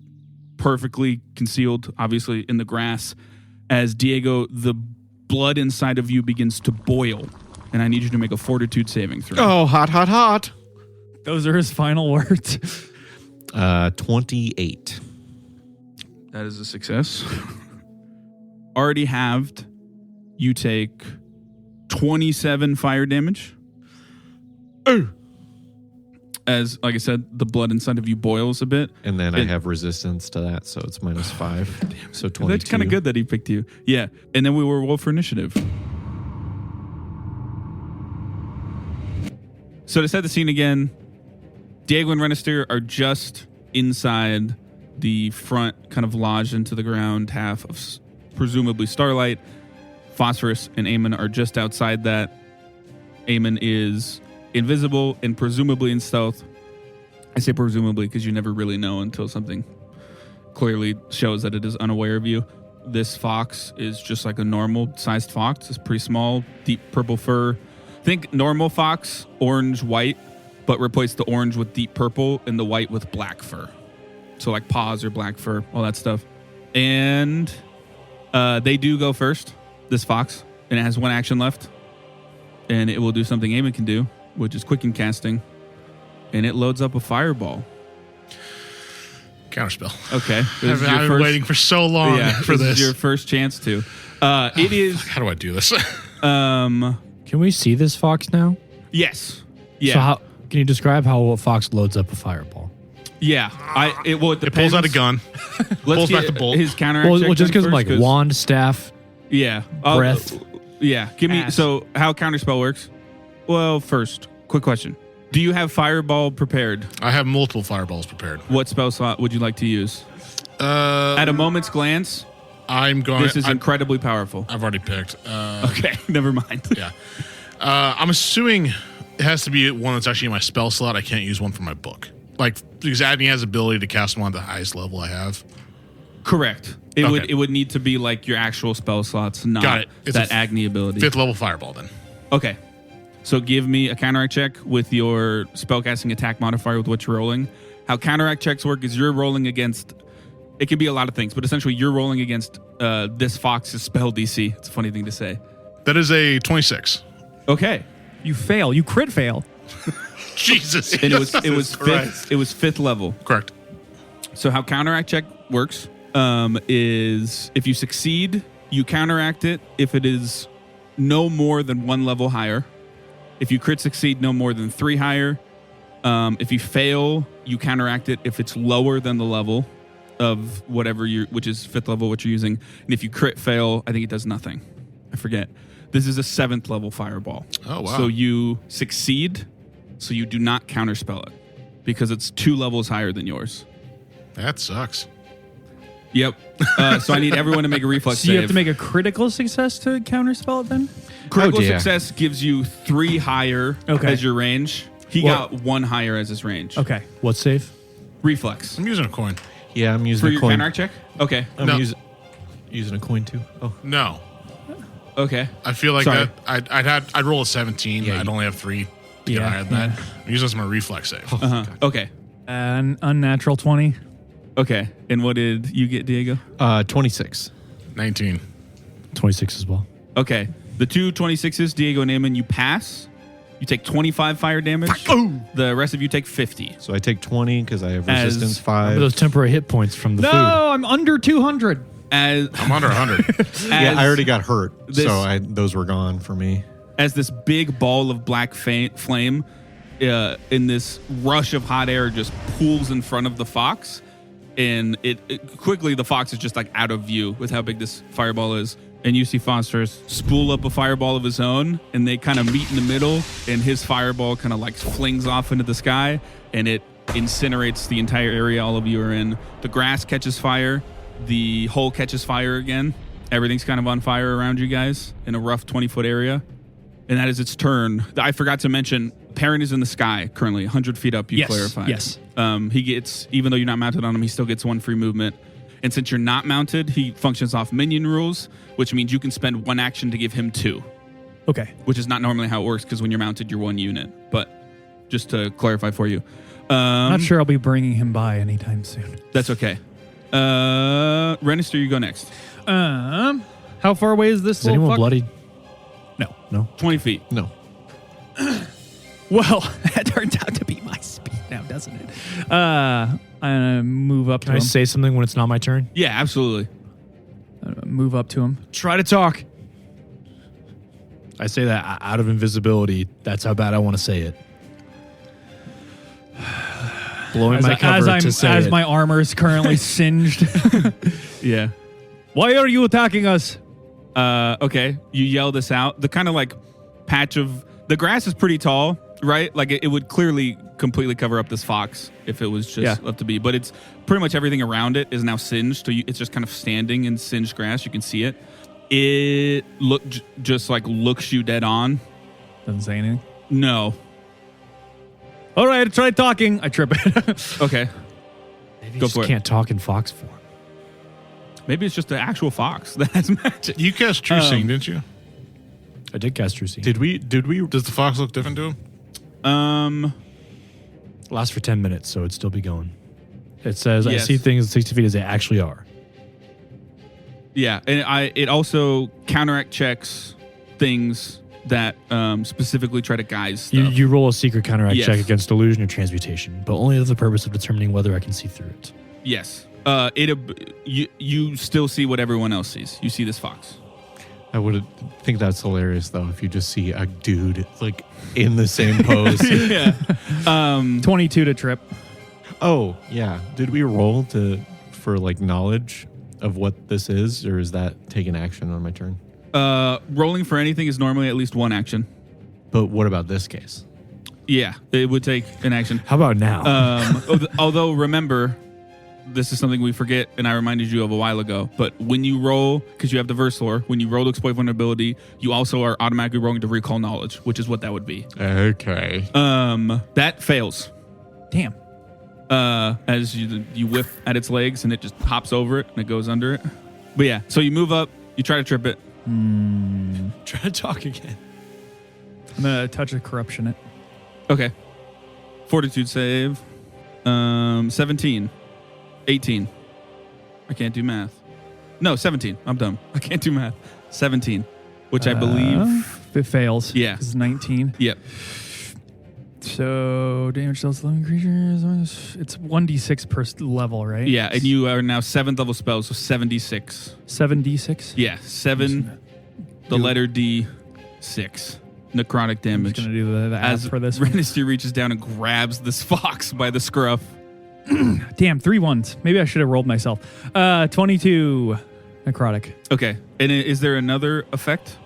S1: perfectly concealed, obviously, in the grass. As Diego, the blood inside of you begins to boil, and I need you to make a fortitude saving throw.
S2: Oh, hot, hot, hot.
S5: Those are his final words.
S2: 28.
S1: That is a success. Already halved. You take 27 fire damage. As, like I said, the blood inside of you boils a bit.
S2: And then I have resistance to that, so it's -5. So 22.
S1: That's kind of good that he picked you. Yeah. And then we will roll for initiative. So to set the scene again, Diego and Renastiere are just inside the front, kind of lodged into the ground half of presumably Starlight. Phosphorus and Eamon are just outside that. Eamon is invisible and presumably in stealth. I say presumably because you never really know until something clearly shows that it is unaware of you. This fox is just like a normal sized fox. It's pretty small, deep purple fur. Think normal fox, orange, white, but replace the orange with deep purple and the white with black fur. So like paws or black fur, all that stuff. And they do go first, this fox, and it has one action left. And it will do something Eamon can do, which is quicken casting. And it loads up a fireball.
S4: Counterspell.
S1: Okay.
S4: I've been waiting for so long for this.
S1: Is your first chance to. It is.
S4: How do I do this?
S3: Can we see this fox now?
S1: Yes. Yeah.
S3: So can you describe how a fox loads up a fireball?
S1: Yeah. It
S4: It pulls out a gun. Pulls back the bolt.
S1: His counteract.
S3: Well, just because
S1: first,
S3: like wand, staff,
S1: yeah.
S3: breath.
S1: Yeah. Give me.
S3: Ass.
S1: So how counterspell works? Well, first, quick question. Do you have fireball prepared?
S4: I have multiple fireballs prepared.
S1: What spell slot would you like to use? At a moment's glance,
S4: I'm going.
S1: this is incredibly powerful.
S4: I've already picked.
S1: Okay, never mind.
S4: Yeah. I'm assuming it has to be one that's actually in my spell slot. I can't use one from my book. Like, because Agni has the ability to cast one at the highest level I have.
S1: Correct. It would need to be like your actual spell slots, not
S4: Got it. It's
S1: that Agni ability.
S4: 5th level fireball then.
S1: Okay. So give me a counteract check with your spellcasting attack modifier with what you're rolling. How counteract checks work is you're rolling against, it could be a lot of things, but essentially you're rolling against this fox's spell DC. It's a funny thing to say.
S4: That is a 26.
S1: Okay.
S5: You fail. You crit fail.
S4: Jesus.
S1: And it was
S4: Christ.
S1: fifth level.
S4: Correct.
S1: So how counteract check works is if you succeed, you counteract it if it is no more than 1 level higher. If you crit succeed, no more than 3 higher. If you fail, you counteract it if it's lower than the level of whatever which is 5th level, what you're using. And if you crit fail, I think it does nothing. I forget. This is a 7th level fireball.
S4: Oh, wow.
S1: So you succeed, so you do not counterspell it because it's 2 levels higher than yours.
S4: That sucks.
S1: Yep. So I need everyone to make a reflex
S5: So you
S1: save.
S5: have to make a critical success to counterspell it then?
S1: Critical
S2: dear.
S1: success gives you 3 higher
S5: Okay.
S1: as your range. He got 1 higher as his range.
S5: Okay.
S3: What save?
S1: Reflex.
S4: I'm using a coin.
S2: Yeah, I'm using
S1: For
S2: a
S1: your
S2: coin.
S1: counteract check? Okay.
S2: I'm
S4: No.
S2: using a coin too. Oh,
S4: No.
S1: Okay.
S4: I feel like
S1: Sorry.
S4: that I'd roll a 17.
S2: Yeah,
S4: I'd
S2: you-
S4: only have 3 to get
S5: Yeah,
S4: higher than that. I'm using this as my reflex save.
S1: Okay.
S5: An unnatural 20.
S1: Okay. And what did you get, Diego?
S2: 26.
S4: 19.
S3: 26 as well.
S1: Okay. The 2 26s, Diego and Eamon, you pass. You take 25 fire damage. The rest of you take 50.
S2: So I take 20 because I have
S1: As-
S2: resistance
S3: Remember
S2: 5.
S3: those temporary hit points from the
S5: No,
S3: food.
S5: I'm under 200.
S1: As
S4: I'm under 100.
S2: Yeah, I already got hurt,
S1: this-
S2: so those were gone for me.
S1: as this big ball of black flame in this rush of hot air just pools in front of the fox, and it quickly the fox is just like out of view with how big this fireball is. And you see Phosphorus spool up a fireball of his own, and they kind of meet in the middle, and his fireball kind of like flings off into the sky, and it incinerates the entire area all of you are in. The grass catches fire, the hole catches fire again. Everything's kind of on fire around you guys in a rough 20-foot area. And that is its turn. I forgot to mention, Perrin is in the sky currently, 100 feet up, you
S5: Yes,
S1: clarified.
S5: yes.
S1: He gets, even though you're not mounted on him, he still gets 1 free movement. And since you're not mounted, he functions off minion rules, which means you can spend 1 action to give him 2.
S5: Okay.
S1: which is not normally how it works because when you're mounted, you're one unit. But just to clarify for you.
S5: Not sure I'll be bringing him by anytime soon.
S1: That's okay. Renastiere, you go next.
S5: How far away is this
S3: Is
S5: little
S3: anyone
S5: fuck?
S3: bloodied?
S5: No.
S1: 20 feet.
S2: No.
S5: Well, that turns out to be my speed now, doesn't it? I move up
S3: Can
S5: to
S3: I
S5: him.
S3: say something when it's not my turn?
S1: Yeah, absolutely.
S5: Move up to him.
S3: Try to talk. I say that out of invisibility. That's how bad I want to say it. Blowing my cover to say
S5: as
S3: it.
S5: my armor is currently singed.
S1: Yeah.
S5: Why are you attacking us?
S1: Okay. You yell this out. The kind of like patch of the grass is pretty tall, right? Like it would clearly completely cover up this fox if it was just left to be. But it's pretty much everything around it is now singed. So it's just kind of standing in singed grass. You can see it. It just like looks you dead on.
S5: Doesn't say anything.
S1: No.
S5: All right, try talking. I trip it.
S1: Okay.
S3: Maybe you
S1: Go
S3: just
S1: for it.
S3: can't talk in fox form.
S1: Maybe it's just the actual fox that has magic.
S4: You cast True Seeing, didn't you?
S3: I did cast True Seeing.
S2: Did we?
S4: Does the fox look different to him?
S3: Lasts for 10 minutes, so it'd still be going. It says, I
S1: Yes.
S3: see things at 60 feet as they actually are.
S1: Yeah, and it also counteract checks things that specifically try to guise stuff.
S3: You roll a secret counteract
S1: Yes.
S3: check against illusion or transmutation, but only for the purpose of determining whether I can see through it.
S1: Yes. You still see what everyone else sees. You see this fox.
S2: I would think that's hilarious though if you just see a dude like in the same pose.
S1: Yeah.
S5: 22 to trip.
S2: Oh yeah. Did we roll for like knowledge of what this is, or is that taking action on my turn?
S1: Rolling for anything is normally at least one action.
S2: But what about this case?
S1: Yeah, it would take an action.
S3: How about now?
S1: Although remember, this is something we forget, and I reminded you of a while ago. But when you roll, because you have the Versor, when you roll to exploit vulnerability, you also are automatically rolling to recall knowledge, which is what that would be.
S2: Okay.
S1: That fails.
S5: Damn.
S1: As you whip at its legs, and it just hops over it, and it goes under it. But yeah, so you move up, you try to trip it.
S3: Try to talk again.
S5: I'm going to touch a corruption it.
S1: Okay. Fortitude save. 17. 18. I can't do math. No, 17. I'm dumb. I can't do math. 17. Which I believe...
S5: It fails.
S1: Yeah.
S5: It's 19.
S1: Yep.
S5: So damage dealt to living creatures. It's 1d6 per level, right?
S1: Yeah, and you are now 7th level spells, so 76.
S5: 7d6?
S1: Yeah, 7, the letter D, 6. Necrotic
S5: I'm
S1: damage.
S5: just going to do the app
S1: As
S5: for this one.
S1: Renastiere reaches down and grabs this fox by the scruff.
S5: Damn, 3 ones. Maybe I should have rolled myself. 22 necrotic.
S1: Okay, and is there another effect?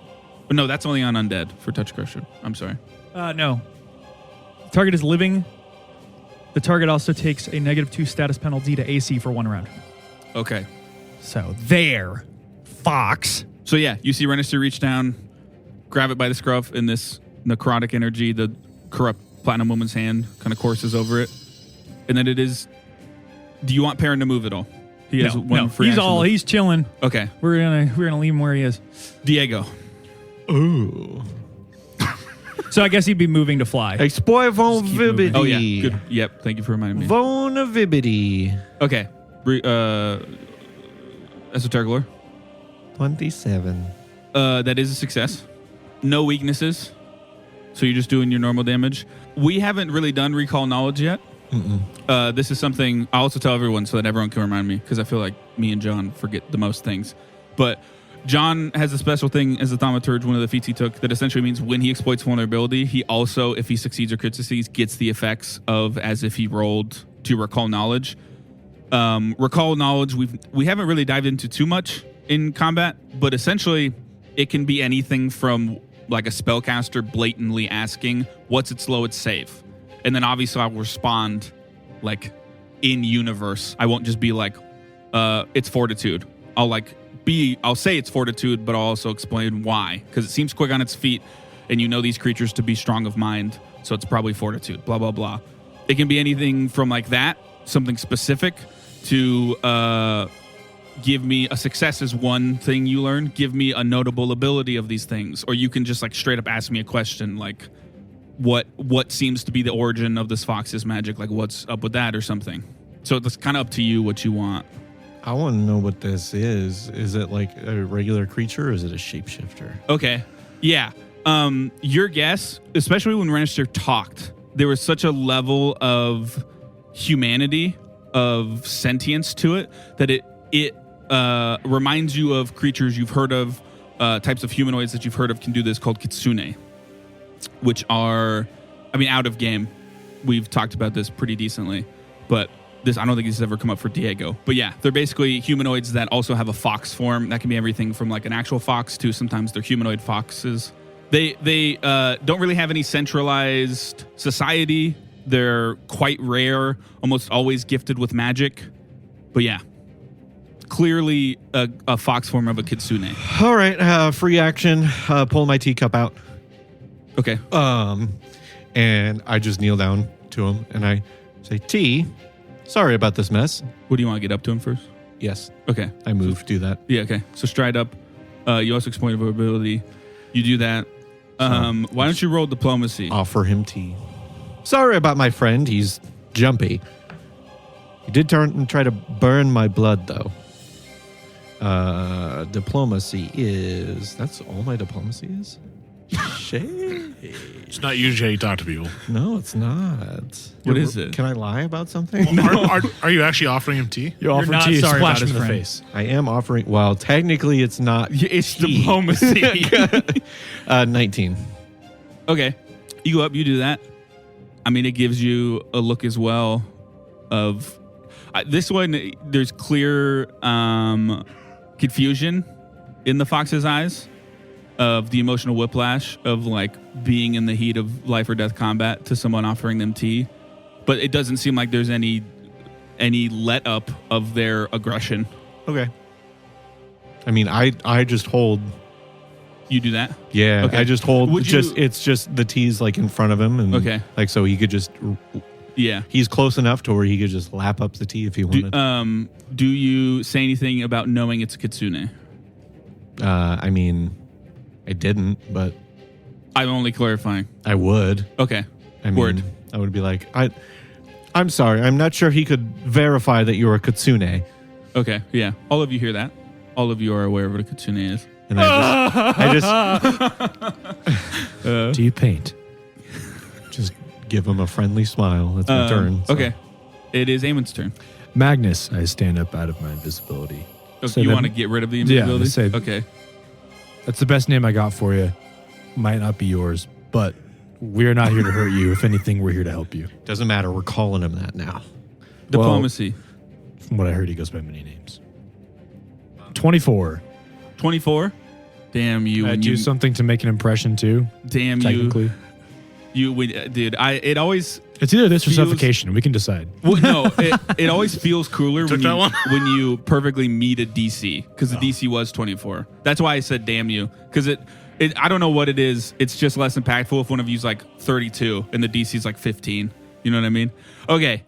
S1: No, that's only on undead for Touch Crusher. I'm sorry.
S5: No. Target is living. The target also takes a -2 status penalty to AC for 1 round.
S1: Okay.
S5: So there, fox.
S1: So yeah, you see Renastiere reach down, grab it by the scruff, and this necrotic energy, the corrupt platinum woman's hand, kind of courses over it. And then it is... Do you want Perrin to move at all? He has one free
S5: he's
S1: action move.
S5: he's chilling.
S1: Okay.
S5: We're gonna leave him where he is.
S1: Diego.
S2: Ooh.
S5: So I guess he'd be moving to fly.
S2: Exploit vulnerability.
S1: Oh, yeah. Good. Yep. Thank you for reminding me.
S2: Vulnerability.
S1: Okay. Esoteric Lore.
S2: 27.
S1: That is a success. No weaknesses. So you're just doing your normal damage. We haven't really done Recall Knowledge yet. This is something I'll also tell everyone so that everyone can remind me, because I feel like me and John forget the most things. But John has a special thing as a thaumaturge, one of the feats he took, that essentially means when he exploits vulnerability, he also, if he succeeds or crits succeeds, gets the effects of as if he rolled to recall knowledge. Recall knowledge, we haven't really dived into too much in combat, but essentially it can be anything from like a spellcaster blatantly asking, what's its lowest save? And then obviously I will respond like in universe. I won't just be like, it's fortitude. I'll say it's fortitude, but I'll also explain why. Because it seems quick on its feet, and you know these creatures to be strong of mind, so it's probably fortitude, blah, blah, blah. It can be anything from like that, something specific, to give me a success is one thing you learn. Give me a notable ability of these things. Or you can just like straight up ask me a question like, what seems to be the origin of this fox's magic? Like, what's up with that or something? So it's kind of up to you what you want.
S2: I want to know what this is. Is it like a regular creature or is it a shapeshifter?
S1: Okay. Yeah. Your guess, especially when Renastiere talked, there was such a level of humanity, of sentience to it, that it reminds you of creatures you've heard of, types of humanoids that you've heard of can do this, called kitsune, which are, I mean, out of game. We've talked about this pretty decently, but this, I don't think this has ever come up for Diego. But yeah, they're basically humanoids that also have a fox form. That can be everything from like an actual fox to sometimes they're humanoid foxes. They don't really have any centralized society. They're quite rare, almost always gifted with magic. But yeah, clearly a fox form of a kitsune.
S2: All right, free action. Pull my teacup out.
S1: Okay.
S2: And I just kneel down to him and I say, T, sorry about this mess.
S1: What do you want to get up to him first?
S2: Yes.
S1: Okay.
S2: I move, do that.
S1: Yeah, okay. So stride up. You also exploit ability. You do that. Why don't you roll diplomacy?
S2: Offer him tea. Sorry about my friend. He's jumpy. He did turn and try to burn my blood, though. Diplomacy is... That's all my diplomacy is? Shit.
S4: It's not usually how you talk to people.
S2: No, it's not.
S1: What is it?
S2: Can I lie about something?
S4: Are you actually offering him tea?
S3: You offer
S5: not
S3: tea,
S5: sorry
S3: splash
S5: about
S3: him in
S5: his
S3: the
S5: friend.
S3: face.
S2: I am offering... Well, technically, it's not
S1: It's
S2: tea.
S1: diplomacy.
S2: 19.
S1: Okay. You go up, you do that. I mean, it gives you a look as well of... this one, there's clear confusion in the fox's eyes of the emotional whiplash of like being in the heat of life or death combat to someone offering them tea. But it doesn't seem like there's any let up of their aggression.
S2: Okay. I mean, I just hold...
S1: You do that?
S2: Yeah,
S1: Okay.
S2: I just hold.
S1: Would you-
S2: It's just the tea's like in front of him, and
S1: Okay.
S2: like so he could just.
S1: Yeah.
S2: He's close enough to where he could just lap up the tea if he wanted.
S1: Do you say anything about knowing it's a kitsune?
S2: I mean, I didn't, but
S1: I'm only clarifying.
S2: I would.
S1: Okay.
S2: I mean,
S1: Word.
S2: I would be like, I'm sorry, I'm not sure he could verify that you're a kitsune.
S1: Okay. Yeah. All of you hear that. All of you are aware of what a kitsune is.
S2: And I just
S3: Do you paint?
S2: just give him a friendly smile. That's my turn. so.
S1: Okay. It is Eamon's turn.
S3: Magnus, I stand up out of my invisibility.
S1: Okay,
S3: So
S1: you
S3: then-
S1: want to get rid of the
S3: Yeah,
S1: invisibility?
S3: let's say-
S1: Okay.
S3: That's the best name I got for you. Might not be yours, but we're not here to hurt you. If anything, we're here to help you.
S2: Doesn't matter. We're calling him that now.
S1: Diplomacy.
S3: From what I heard, he goes by many names. 24.
S1: 24. Damn you.
S3: I
S1: when
S3: do
S1: you
S3: something to make an impression too.
S1: damn
S3: Technically,
S1: dude. It always.
S3: it's either this or
S1: Feels-
S3: suffocation. We can decide.
S1: Well, no, it always feels cooler
S4: Took
S1: when
S4: that
S1: you,
S4: one?
S1: when you perfectly meet a DC, because the DC was 24. That's why I said damn you, because it I don't know what it is. It's just less impactful if one of you's like 32 and the DC's like 15. You know what I mean? Okay.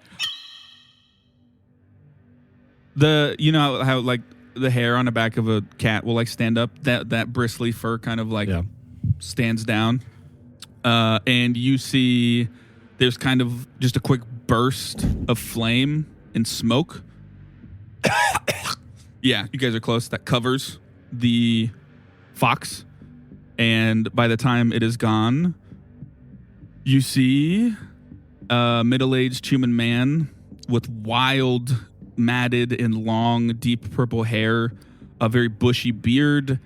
S1: You know how like the hair on the back of a cat will like stand up, that bristly fur kind of like
S3: Yeah.
S1: stands down, and you see there's kind of just a quick burst of flame and smoke. Yeah, you guys are close. That covers the fox, and by the time it is gone, you see a middle-aged human man with wild, matted and long, deep purple hair, a very bushy beard,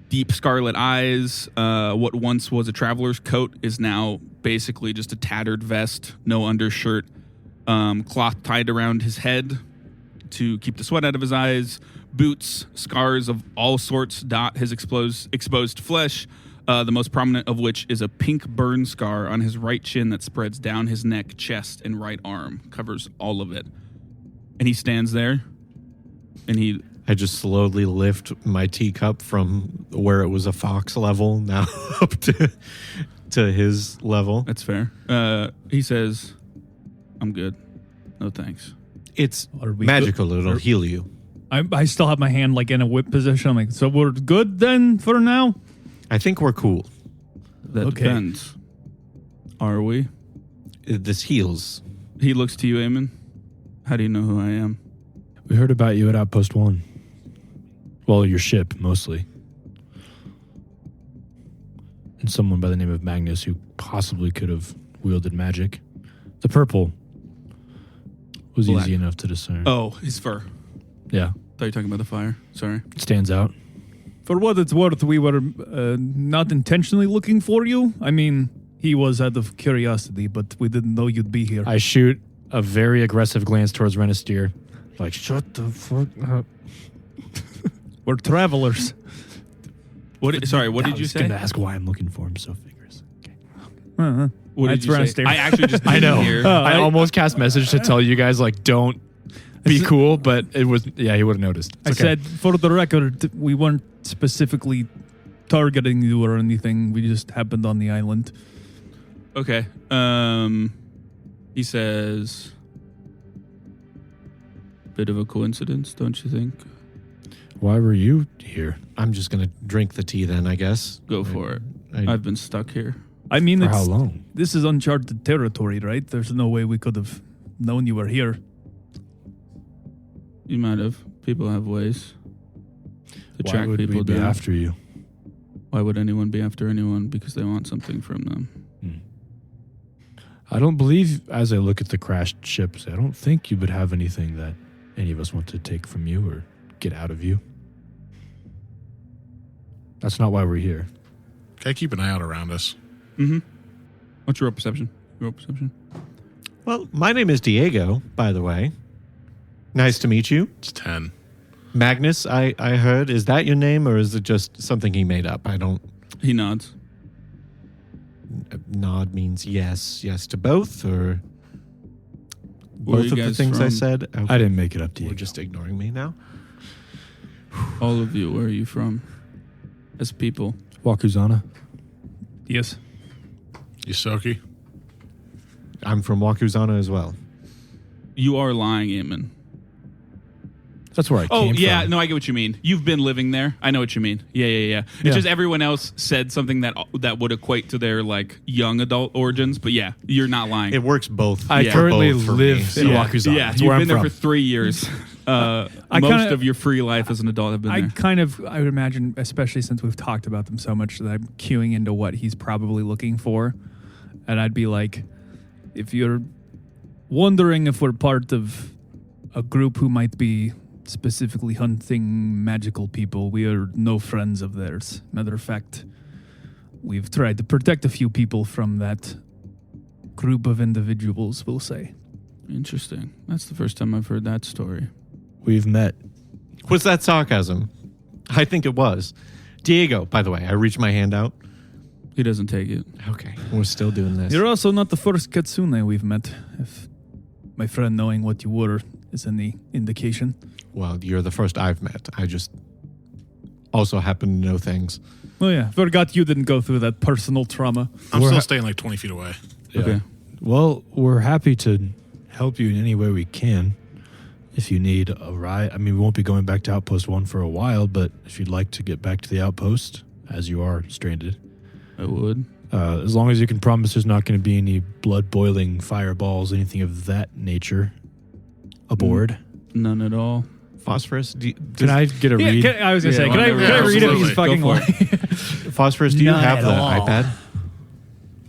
S1: deep scarlet eyes. What once was a traveler's coat is now basically just a tattered vest, no undershirt, cloth tied around his head to keep the sweat out of his eyes. Boots, scars of all sorts dot his exposed flesh, the most prominent of which is a pink burn scar on his right chin that spreads down his neck, chest, and right arm, covers all of it. And he stands there, and
S2: I just slowly lift my teacup from where it was a fox level now up to his level.
S1: that's fair. He says, I'm good. No thanks.
S2: It's
S3: Are we
S2: magical. It'll heal you.
S5: I still have my hand like in a whip position. I'm like, so we're good then for now?
S2: I think we're cool.
S1: That depends. Are we?
S2: This heals.
S1: He looks to you, Eamon. How do you know who I am?
S3: We heard about you at Outpost 1. Well, your ship, mostly. And someone by the name of Magnus who possibly could have wielded magic. The purple was
S1: Black.
S3: easy enough to discern.
S1: Oh, his fur.
S3: Yeah,
S1: Thought you were talking about the fire. Sorry.
S3: it stands out.
S5: For what it's worth, we were not intentionally looking for you. I mean, he was out of curiosity, but we didn't know you'd be here.
S3: I shoot a very aggressive glance towards Renastiere. Like, shut the fuck up.
S5: We're travelers.
S1: What did you
S3: I was
S1: say?
S3: going to ask why I'm looking for him, so figures. Okay.
S5: Uh-huh.
S1: What did
S5: That's
S1: you say?
S5: Renastiere.
S1: I actually just
S3: I know.
S1: didn't hear.
S3: I almost cast message to tell you guys, like, don't be cool, but it was, he would have noticed.
S5: I said, for the record, we weren't specifically targeting you or anything. We just happened on the island.
S1: Okay. He says, bit of a coincidence, don't you think?
S3: why were you here?
S2: I'm just going to drink the tea then, I guess.
S1: Go for it.
S2: I-
S1: I've been stuck here.
S5: I mean,
S3: For how long?
S5: this is uncharted territory, right? There's no way we could have known you were here.
S1: You might have. People have ways to
S3: Why
S1: track
S3: would
S1: people
S3: we be
S1: down.
S3: after you?
S1: Why would anyone be after anyone? Because they want something from them.
S3: I don't believe, as I look at the crashed ships, I don't think you would have anything that any of us want to take from you or get out of you. That's not why we're here.
S4: Okay, keep an eye out around us.
S1: Mm-hmm. What's your perception? Your perception?
S2: Well, my name is Diego, by the way. Nice to meet you.
S4: It's 10.
S2: Magnus, I heard. Is that your name or is it just something he made up? I don't.
S1: He nods.
S2: Nod means yes. Yes to both or
S1: Where are
S2: both
S1: you
S2: of the
S1: guys
S2: things I
S1: from?
S2: said? Okay.
S3: I didn't make it up to
S2: You're
S3: you.
S2: just ignoring me now.
S1: All of you, where are you from? As people.
S3: Wakuzana.
S5: Yes.
S4: Yusoki?
S2: I'm from Wakuzana as well.
S1: You are lying, Eamon.
S3: That's where I
S1: Oh,
S3: came
S1: yeah.
S3: from.
S1: No, I get what you mean. You've been living there. I know what you mean. Yeah.
S3: Yeah.
S1: It's just everyone else said something that would equate to their like young adult origins. But yeah, you're not lying.
S2: It works both.
S3: I
S1: Yeah.
S3: currently
S2: both for
S3: live
S2: me,
S3: in
S2: so-
S3: Wakuzana.
S1: Yeah,
S3: That's
S1: you've
S3: where
S1: been
S3: I'm
S1: there
S3: from.
S1: for 3 years. Most
S5: kinda-
S1: of your free life as an adult have been
S5: I
S1: there.
S5: I would imagine, especially since we've talked about them so much, that I'm queuing into what he's probably looking for. And I'd be like, if you're wondering if we're part of a group who might be specifically hunting magical people, we are no friends of theirs. Matter of fact, we've tried to protect a few people from that group of individuals, we'll say.
S1: Interesting. That's the first time I've heard that story.
S3: We've met.
S2: Was that sarcasm? I think it was. Diego, by the way, I reached my hand out.
S1: He doesn't take it.
S2: Okay, we're still doing this.
S5: You're also not the first Katsune we've met, if my friend knowing what you were is any indication.
S2: Well, you're the first I've met. I just also happen to know things.
S5: Oh yeah, forgot you didn't go through that personal trauma.
S4: I'm
S3: We're
S4: still
S3: ha-
S4: staying like 20 feet away.
S3: Yeah.
S1: Okay.
S3: Well, we're happy to help you in any way we can. If you need a ride, I mean, we won't be going back to Outpost 1 for a while, but if you'd like to get back to the outpost, as you are stranded,
S1: I would.
S3: as long as you can promise there's not going to be any blood-boiling fireballs, anything of that nature aboard.
S1: None at all.
S2: Phosphorus,
S3: Can I get a read?
S5: I was gonna
S1: Yeah,
S5: say, can I
S1: whatever.
S5: read if
S4: Absolutely.
S5: he's fucking
S1: Go for
S5: lying?
S2: Phosphorus, do you
S5: Not
S2: have
S5: at
S2: the
S5: all.
S2: iPad?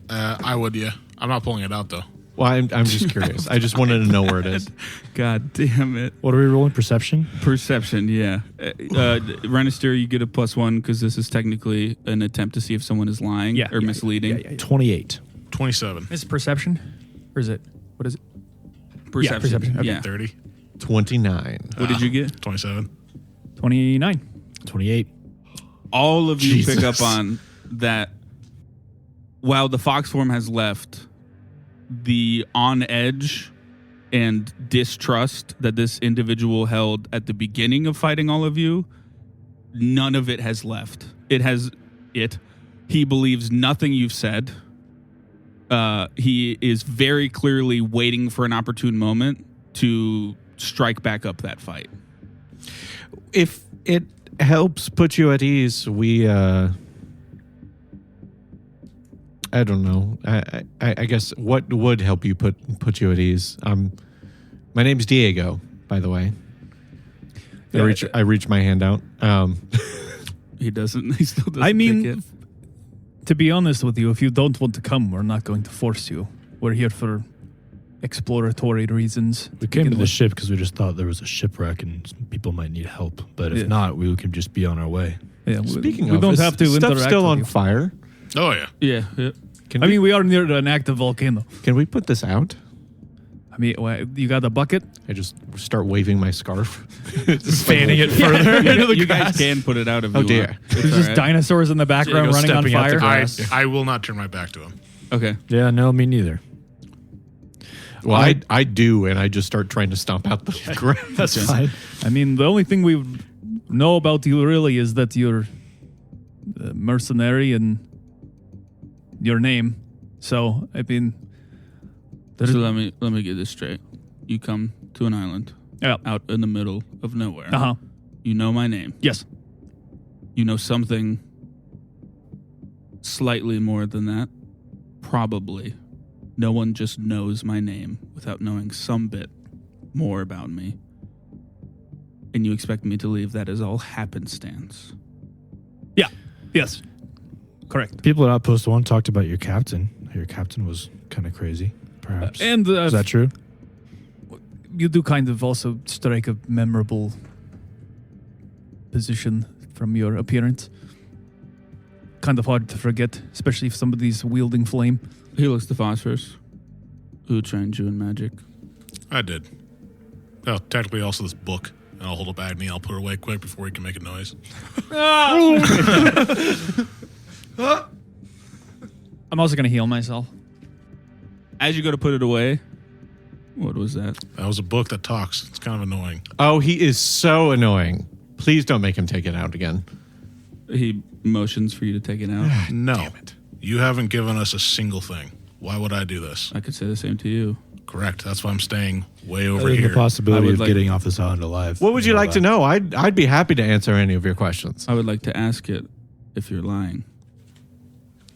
S4: I would, yeah. I'm not pulling it out, though.
S2: Well, I'm just curious. I just wanted to know where it is.
S1: God damn it.
S3: What are we rolling? Perception?
S1: Perception, yeah. Renastiere, you get a +1 because this is technically an attempt to see if someone is lying or misleading.
S3: 28.
S4: 27.
S5: Is it perception? Or is it, what is it?
S1: Perception.
S5: perception. Okay.
S1: Yeah.
S4: 30.
S2: 29.
S1: What did you get?
S4: 27.
S5: 29.
S3: 28.
S1: All of you
S2: Jesus.
S1: pick up on that while the fox form has left, the on edge and distrust that this individual held at the beginning of fighting all of you, none of it has left. He believes nothing you've said. He is very clearly waiting for an opportune moment to strike back up that fight.
S2: If it helps put you at ease, we I don't know. I guess what would help you put you at ease? My name's Diego, by the way. I reach my hand out.
S1: He doesn't. He still doesn't.
S5: I
S1: take
S5: mean,
S1: it.
S5: to be honest with you, if you don't want to come, we're not going to force you. We're here for exploratory reasons.
S3: We came to the ship because we just thought there was a shipwreck and people might need help. But if not, we can just be on our way.
S5: Yeah,
S2: Speaking
S5: we
S2: of,
S5: don't
S2: is
S5: have to
S2: stuff
S5: interact
S2: still
S5: with
S2: on
S5: you.
S2: fire?
S4: Oh yeah.
S1: Yeah.
S5: I mean, we are near an active volcano.
S2: Can we put this out?
S5: I mean, you got a bucket?
S2: I just start waving my scarf.
S3: Fanning it further into the
S1: You guys
S3: grass.
S1: can put it out if
S2: Oh,
S1: you
S2: dear.
S1: want.
S5: There's
S1: It's
S5: just
S1: all right.
S5: dinosaurs in the background
S3: Diego
S5: running on
S3: stepping out the
S5: fire.
S3: grass.
S4: I will not turn my back to him.
S1: Okay.
S3: Yeah, no, me neither.
S2: Well, I do, and I just start trying to stomp out the grass.
S3: That's fine.
S5: I mean, the only thing we know about you really is that you're a mercenary and your name. So, I mean,
S1: So let me get this straight. You come to an island out in the middle of nowhere.
S5: Uh-huh.
S1: You know my name.
S5: Yes.
S1: You know something slightly more than that. Probably. No one just knows my name without knowing some bit more about me. And you expect me to leave that as all happenstance.
S5: Yeah. Yes. Correct.
S3: People at Outpost 1 talked about your captain. Your captain was kind of crazy, perhaps.
S5: And
S3: Is that true?
S5: you do kind of also strike a memorable position from your appearance. Kind of hard to forget, especially if somebody's wielding flame.
S1: Helix the Phosphorus. Who trained you in magic?
S4: I did. Oh, technically also this book. And I'll hold up Agni. I'll put her away quick before he can make a noise.
S5: I'm also going to heal myself.
S1: As you go to put it away, what was that?
S4: That was a book that talks. It's kind of annoying.
S2: Oh, he is so annoying. Please don't make him take it out again.
S1: He motions for you to take it out.
S4: No.
S2: Damn it.
S4: You haven't given us a single thing. Why would I do this?
S1: I could say the same to you.
S4: Correct. That's why I'm staying way over
S3: There's
S4: here.
S3: the possibility
S1: I would
S3: of
S1: like-
S3: getting off this island alive.
S2: What would you like to know? I'd be happy to answer any of your questions.
S1: I would like to ask it if you're lying.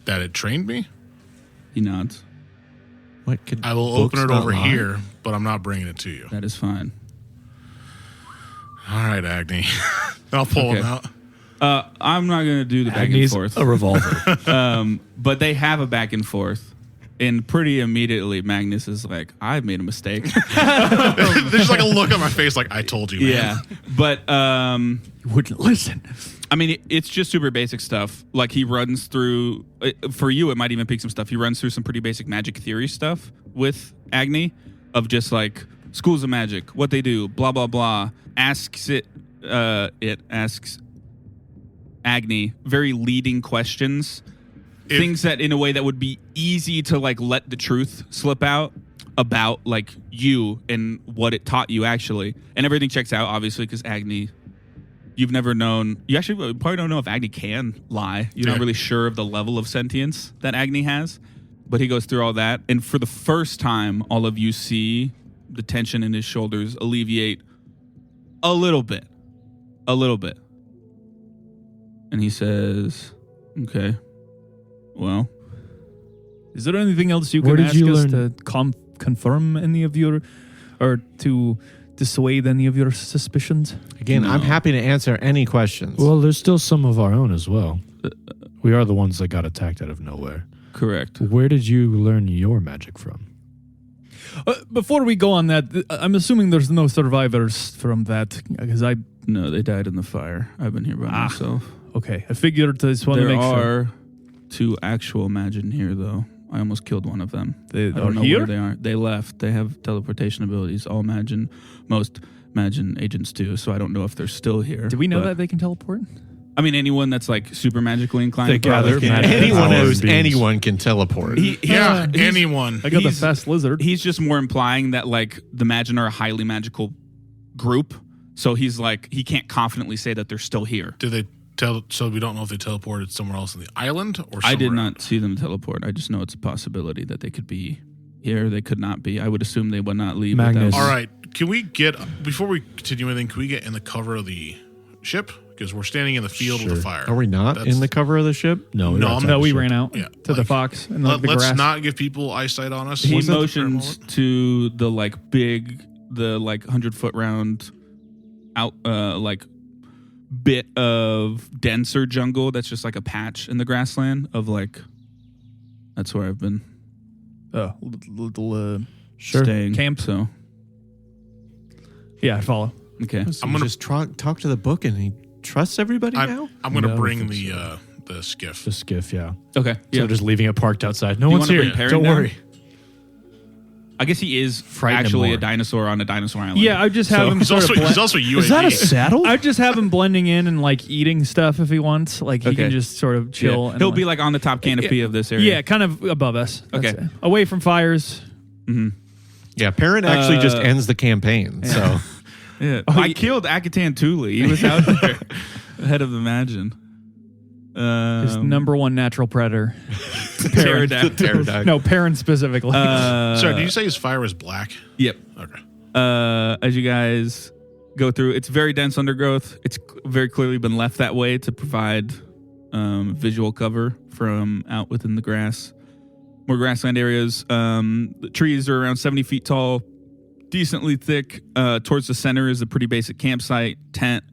S4: That it trained me?
S1: He nods.
S2: What could
S4: I will
S2: books
S4: open it
S2: not
S4: over
S2: lie?
S4: here, but I'm not bringing it to you.
S1: That is fine.
S4: All right, Agni. I'll pull
S1: Okay.
S4: him out.
S1: I'm not going to do the back
S3: Agni's
S1: and forth.
S3: a revolver.
S1: But they have a back and forth. And pretty immediately, Magnus is like, I made a mistake.
S4: There's just like a look on my face like, I told you, man.
S1: Yeah. But,
S5: You wouldn't listen.
S1: I mean, it's just super basic stuff. Like, he runs through, for you, it might even pick some stuff. He runs through some pretty basic magic theory stuff with Agni of just like schools of magic, what they do, blah, blah, blah. Asks asks Agni very leading questions. Things that in a way that would be easy to like let the truth slip out about like you and what it taught you actually. And everything checks out, obviously, because Agni, you've never known. You actually probably don't know if Agni can lie. You're not really sure of the level of sentience that Agni has. But he goes through all that. And for the first time, all of you see the tension in his shoulders alleviate a little bit. A little bit. And he says, okay, well.
S5: Is there anything else you
S3: Where
S5: can
S3: did
S5: ask
S3: you
S5: us
S3: learn-
S5: to confirm any of your, or to dissuade any of your suspicions?
S2: Again,
S1: No.
S2: I'm happy to answer any questions.
S3: Well, there's still some of our own as well. We are the ones that got attacked out of nowhere.
S1: Correct.
S3: Where did you learn your magic from?
S5: Before we go on that, I'm assuming there's no survivors from that, because
S1: No, they died in the fire. I've been here by myself.
S5: okay, I figured I just want to
S1: There
S5: make sure.
S1: are two actual Magin here, though. I almost killed one of them.
S5: They
S1: I
S5: are
S1: don't know
S5: here?
S1: where they are. They left. They have teleportation abilities. All Magin, most Magin agents do. So I don't know if they're still here.
S5: Do we know
S1: but-
S5: that they can teleport?
S1: I mean, anyone that's like super magically inclined.
S3: They gather
S1: probably can.
S3: magic
S2: anyone
S3: powers
S2: knows
S3: beings.
S2: anyone can teleport.
S4: Yeah,
S1: he's-
S4: anyone.
S5: I got the
S1: He's-
S5: fast lizard.
S1: He's just more implying that like the Magin are a highly magical group. So he's like, he can't confidently say that they're still here.
S4: Did they tell? So we don't know if they teleported somewhere else on the island or somewhere
S1: I did
S4: else.
S1: not see them teleport. I just know it's a possibility that they could be here. They could not be. I would assume they would not leave.
S3: Magnus.
S1: without-
S4: All right, Can we get, before we continue anything, can we get in the cover of the ship? Because we're standing in the field with a fire.
S2: Are we not in the cover of the ship?
S3: No,
S5: we ran out
S4: Yeah,
S5: to the fox and the
S4: let's
S5: grass.
S4: not give people eyesight on us.
S1: He
S4: Was that the
S1: motions
S4: prayer
S1: to the 100-foot round out bit of denser jungle that's just like a patch in the grassland of that's where I've been
S5: Little
S1: staying.
S5: camp.
S1: So
S5: Yeah, I follow.
S1: okay.
S2: So
S4: I'm
S2: you
S4: gonna-
S2: just talk to the book and he trusts everybody now?
S4: I'm going to
S3: No, I
S4: bring
S3: think
S4: the skiff.
S3: The skiff, yeah.
S1: Okay.
S3: So
S1: Yeah.
S3: just leaving it parked outside. No
S1: You
S3: one's
S1: wanna
S3: here.
S1: bring Perrin
S3: Don't
S1: down?
S3: worry.
S1: I guess he is
S3: Frighten him
S1: actually
S3: more.
S1: a dinosaur on a dinosaur island.
S5: Yeah, I just have him
S4: He's
S5: sort
S4: also,
S5: of
S4: he's also a UAV.
S3: Is that a saddle?
S5: I just have him blending in and eating stuff if he wants. He
S1: Okay.
S5: can just sort of chill.
S1: Yeah.
S5: And,
S1: He'll be on the top canopy of this area.
S5: yeah, kind of above us. That's
S1: Okay.
S5: it. Away from fires.
S2: Yeah, Perrin actually just ends the campaign. So
S1: Yeah. I killed Akatan Thule. He was out there ahead of Imagine.
S5: His number one natural predator.
S1: Pterodactyl.
S2: Pterodactyl.
S5: No, Perrin specifically.
S4: Sorry, did you say his fire was black?
S1: Yep.
S4: Okay.
S1: As you guys go through, it's very dense undergrowth. It's very clearly been left that way to provide visual cover from out within the grass. More grassland areas. The trees are around 70 feet tall, decently thick. Towards the center is a pretty basic campsite, tent,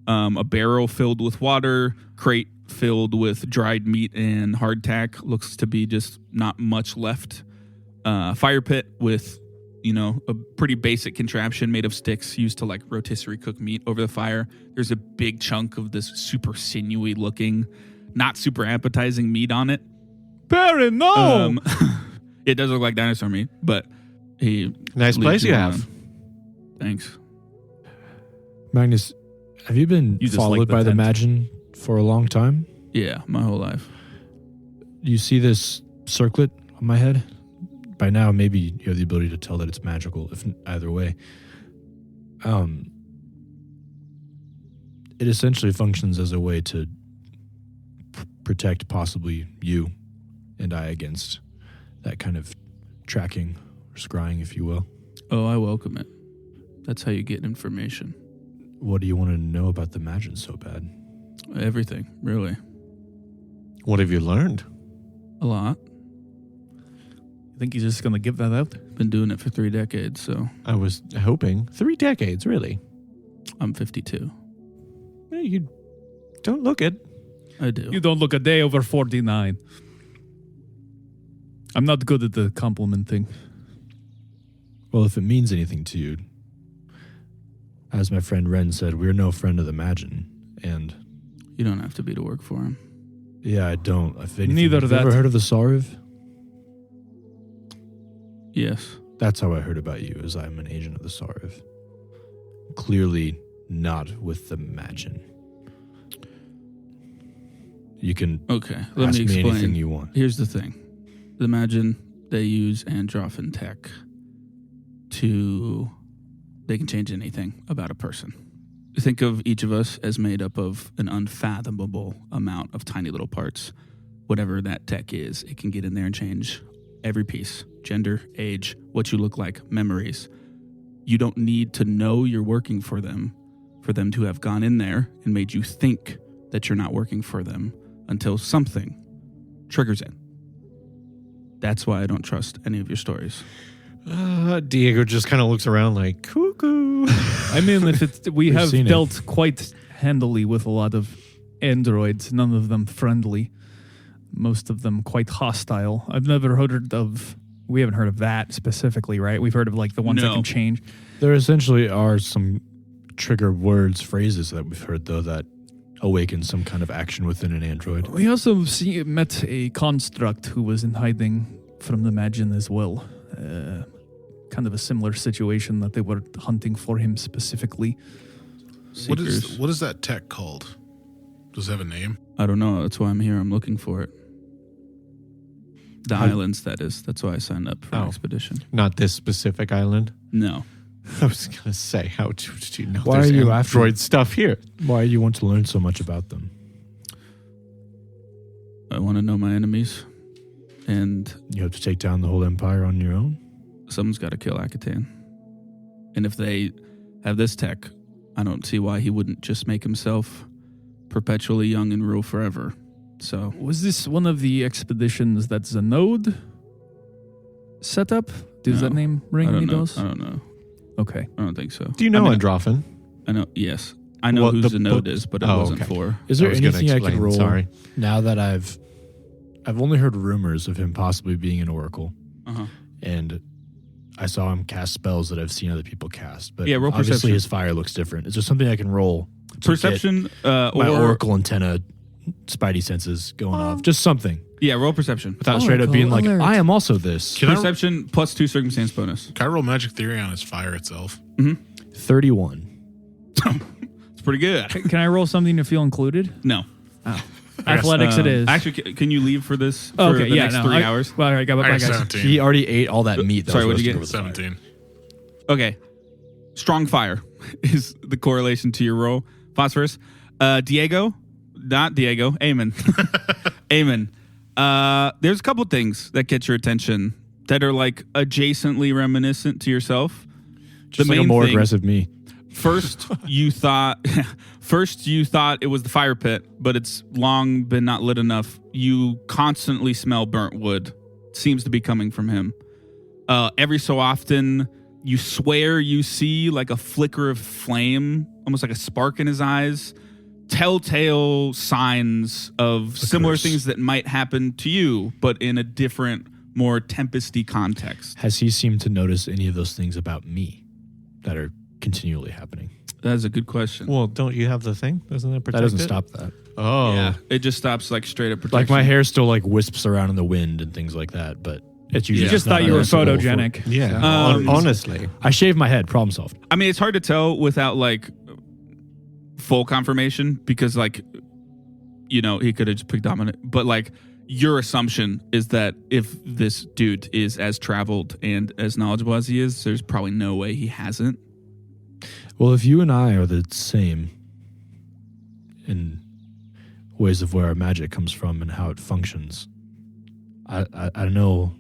S1: a barrel filled with water, crate filled with dried meat and hardtack. Looks to be just not much left. Fire pit with, a pretty basic contraption made of sticks used to rotisserie cook meat over the fire. There's a big chunk of this super sinewy looking, not super appetizing meat on it.
S5: Perrin, no!
S1: It does look like dinosaur meat, but he
S2: nice
S1: leaves
S2: place you
S1: alone.
S2: have.
S1: Thanks.
S3: Magnus, have you been
S5: You just
S3: followed
S5: like the
S3: by the
S5: tent.
S3: Magin for a long time?
S1: Yeah, my whole life.
S3: You see this circlet on my head? By now, maybe you have the ability to tell that it's magical, if either way. It essentially functions as a way to protect possibly you and I against that kind of tracking or scrying, if you will.
S1: Oh, I welcome it. That's how you get information.
S3: What do you want to know about the Magin so bad?
S1: Everything, really.
S2: What have you learned?
S1: A lot.
S5: I think he's just going to give that out.
S1: Been doing it for 3 decades, so
S2: I was hoping 3 decades, really.
S1: I'm 52.
S2: Yeah, you don't look it.
S1: I do.
S5: You don't look a day over 49. I'm not good at the compliment thing.
S3: Well, if it means anything to you, as my friend Ren said, we're no friend of the Magin. And
S1: You don't have to be to work for him.
S3: yeah, I don't. If anything,
S5: Neither
S3: have
S5: that.
S3: you ever heard of the Sauriv?
S1: Yes.
S3: That's how I heard about you, as I'm an agent of the Sauriv. Clearly not with the Magin. You can
S1: Okay, let
S3: ask
S1: me
S3: me anything
S1: explain.
S3: you want.
S1: Here's the thing. Imagine they use androphin tech they can change anything about a person. Think of each of us as made up of an unfathomable amount of tiny little parts. Whatever that tech is, it can get in there and change every piece. Gender, age, what you look like, memories. You don't need to know you're working for them to have gone in there and made you think that you're not working for them until something triggers it. That's why I don't trust any of your stories.
S2: Diego just kind of looks around like, cuckoo.
S5: I mean, we
S3: We've
S5: have
S3: seen it.
S5: dealt quite handily with a lot of androids, none of them friendly, most of them quite hostile. I've never heard of, we haven't heard of that specifically, right? We've heard of the ones that
S1: No.
S5: can change.
S3: There essentially are some trigger words, phrases that we've heard, though, that awaken some kind of action within an android.
S5: We also met a construct who was in hiding from the Magin as well. Kind of a similar situation that they were hunting for him specifically.
S4: What
S1: Seekers.
S4: is that tech called? Does it have a name?
S1: I don't know. That's why I'm here. I'm looking for it. The islands, that is. That's why I signed up for an expedition.
S2: Not this specific island.
S1: No.
S2: I was going to say, how do you know
S3: Why
S2: there's
S3: are you after-
S2: Android stuff here?
S3: Why do you want to learn so much about them?
S1: I want to know my enemies. And
S3: You have to take down the whole empire on your own?
S1: someone's got to kill Akatan. And if they have this tech, I don't see why he wouldn't just make himself perpetually young and rule forever. So
S5: Was this one of the expeditions that Zenode set up? Does
S1: No,
S5: that name ring
S1: I
S5: any
S1: don't know.
S5: bells?
S1: I don't know.
S5: Okay.
S1: I don't think so.
S2: Do you know
S1: I mean,
S2: Androphen?
S1: I know. Yes, I know
S2: What,
S1: who
S2: the
S1: Zenode
S2: book?
S1: is, but it
S2: Oh,
S1: wasn't
S2: okay.
S1: for.
S3: Is there
S2: I was gonna
S3: anything I
S2: explain,
S3: can roll
S2: sorry.
S3: now that I've only heard rumors of him possibly being an oracle,
S1: Uh-huh.
S3: and I saw him cast spells that I've seen other people cast. But
S1: Yeah, roll
S3: obviously
S1: perception.
S3: his fire looks different. Is there something I can roll? to
S1: Perception
S3: get
S1: or
S3: my oracle antenna, spidey senses going off. Just something
S1: yeah, roll perception.
S3: without straight up being like,
S5: alert.
S3: I am also this.
S4: Can I,
S1: Perception plus 2 circumstance bonus.
S4: can I roll magic theory on his fire itself?
S3: 31.
S1: It's pretty good.
S5: Can I roll something to feel included?
S1: No.
S5: Athletics it is.
S1: Actually, can you leave for this for
S5: okay,
S1: the
S5: yeah,
S1: next
S5: no,
S1: 3 hours?
S5: Well, all right,
S4: I
S5: bye,
S4: got
S5: guys.
S4: 17.
S3: He already ate all that meat. That
S1: Sorry,
S3: was
S1: what'd you
S3: roasted
S1: get?
S3: over the fire.
S4: 17.
S1: Okay. Strong fire is the correlation to your roll. Phosphorus. Diego. Not Diego. Eamon. Eamon. There's a couple things that get your attention that are like adjacently reminiscent to yourself.
S3: Just like a more aggressive me.
S1: First, you thought it was the fire pit, but it's long been not lit enough. You constantly smell burnt wood. Seems to be coming from him. Every so often, you swear you see like a flicker of flame, almost like a spark in his eyes. Telltale signs of similar things that might happen to you, but in a different, more tempesty context.
S3: Has he seemed to notice any of those things about me that are continually happening?
S1: That is a good question.
S2: Well, don't you have the thing? Doesn't that protect
S3: That doesn't
S2: it?
S3: stop that.
S2: Oh.
S1: Yeah, it just stops like straight up protection.
S3: Like my hair still like wisps around in the wind and things like that, but it's usually
S5: You just
S3: not
S5: thought you were
S3: noticeable
S5: photogenic.
S2: Yeah. Honestly.
S3: I shave my head. Problem solved.
S1: I mean, it's hard to tell without like full confirmation because like, you know, he could have just picked dominant. But like your assumption is that if this dude is as traveled and as knowledgeable as he is, there's probably no way he hasn't.
S3: Well, if you and I are the same in ways of where our magic comes from and how it functions, I know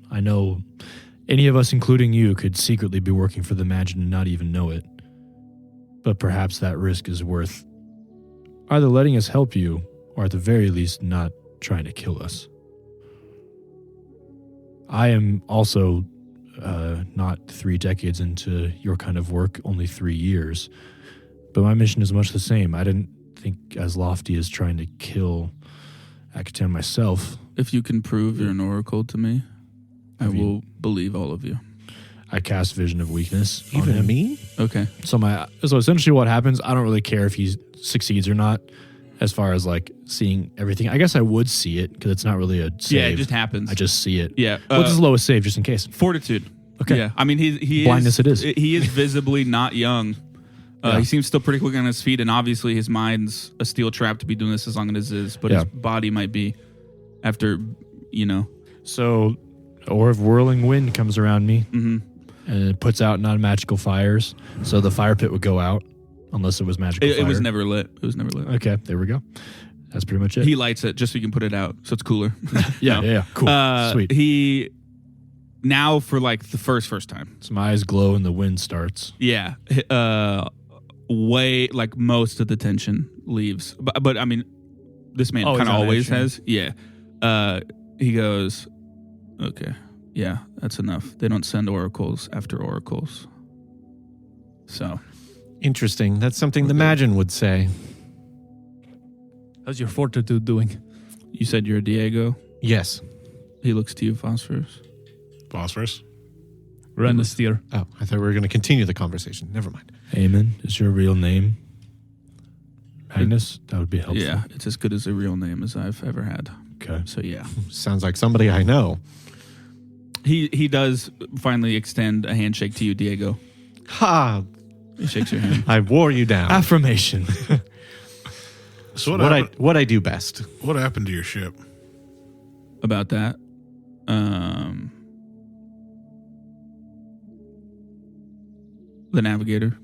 S3: any of us, including you, could secretly be working for the Magin and not even know it. But perhaps that risk is worth either letting us help you or at the very least not trying to kill us. I am also not 3 decades into your kind of work, only 3 years. But my mission is much the same. I didn't think as lofty as trying to kill Akaten myself.
S1: If you can prove you're an oracle to me, I will believe all of you.
S3: I cast Vision of Weakness on
S2: Even
S3: him.
S2: me?
S1: Okay.
S3: So essentially what happens, I don't really care if he succeeds or not as far as like seeing everything. I guess I would see it because it's not really a save.
S1: Yeah, it just happens.
S3: I just see it.
S1: Yeah.
S3: What's his lowest save just in case?
S1: Fortitude.
S3: Okay.
S1: Yeah. I mean, he
S3: Blindness
S1: is,
S3: it is.
S1: He is visibly not young.
S3: Yeah.
S1: He seems still pretty quick on his feet, and obviously his mind's a steel trap to be doing this as long as it is, but his body might be after, you know.
S3: So, or if whirling wind comes around me
S1: Mm-hmm.
S3: and it puts out non-magical fires, so the fire pit would go out unless it was magical fire.
S1: It was never lit. It was never lit.
S3: Okay, there we go. That's pretty much it.
S1: He lights it just so you can put it out, so it's cooler.
S3: yeah, cool. Sweet.
S1: He, now for like the first time.
S3: So my eyes glow and the wind starts.
S1: Yeah. Way, like most of the tension leaves. But I mean, this man
S5: Always
S1: kind of
S5: on
S1: always
S5: edge, yeah.
S1: has. Yeah. He goes, okay, yeah, that's enough. They don't send oracles after oracles. So.
S2: Interesting. That's something the Magin would say.
S5: How's your fortitude doing?
S1: You said you're a Diego?
S2: Yes.
S1: He looks to you, Phosphorus.
S4: Phosphorus?
S5: Renastiere.
S2: Oh, I thought we were going to continue the conversation. Never mind.
S3: Eamon, is your real name Magnus? That would be helpful.
S1: Yeah, it's as good as a real name as I've ever had.
S3: Okay.
S1: So yeah.
S2: Sounds like somebody I know.
S1: He does finally extend a handshake to you, Diego.
S2: Ha!
S1: He shakes your hand.
S2: I wore you down.
S3: Affirmation.
S4: So
S2: what I do best.
S4: what happened to your ship?
S1: About that. The navigator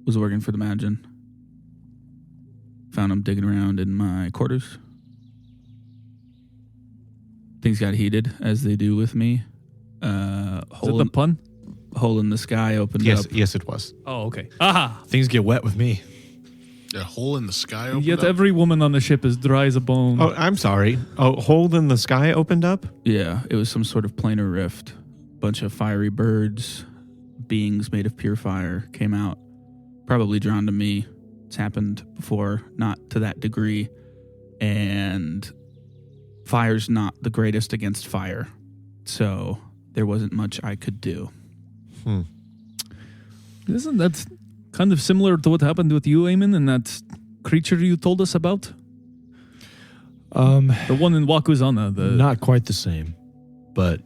S1: was working for the Magin. Found him digging around in my quarters. Things got heated, as they do with me.
S5: Is it the pun?
S1: hole in the sky opened
S2: Yes,
S1: up.
S2: yes, it was.
S3: Oh, okay. Aha! Things get wet with me.
S4: A hole in the sky opened
S5: Yet
S4: up?
S5: every woman on the ship is dry as a bone.
S2: Oh, I'm sorry. Oh, hole in the sky opened up?
S1: Yeah, it was some sort of planar rift. Bunch of fiery birds, beings made of pure fire came out. Probably drawn to me. It's happened before, not to that degree. And fire's not the greatest against fire. So there wasn't much I could do.
S5: Isn't that kind of similar to what happened with you, Eamon, and that creature you told us about? The one in Wakuzana.
S3: Not quite the same, but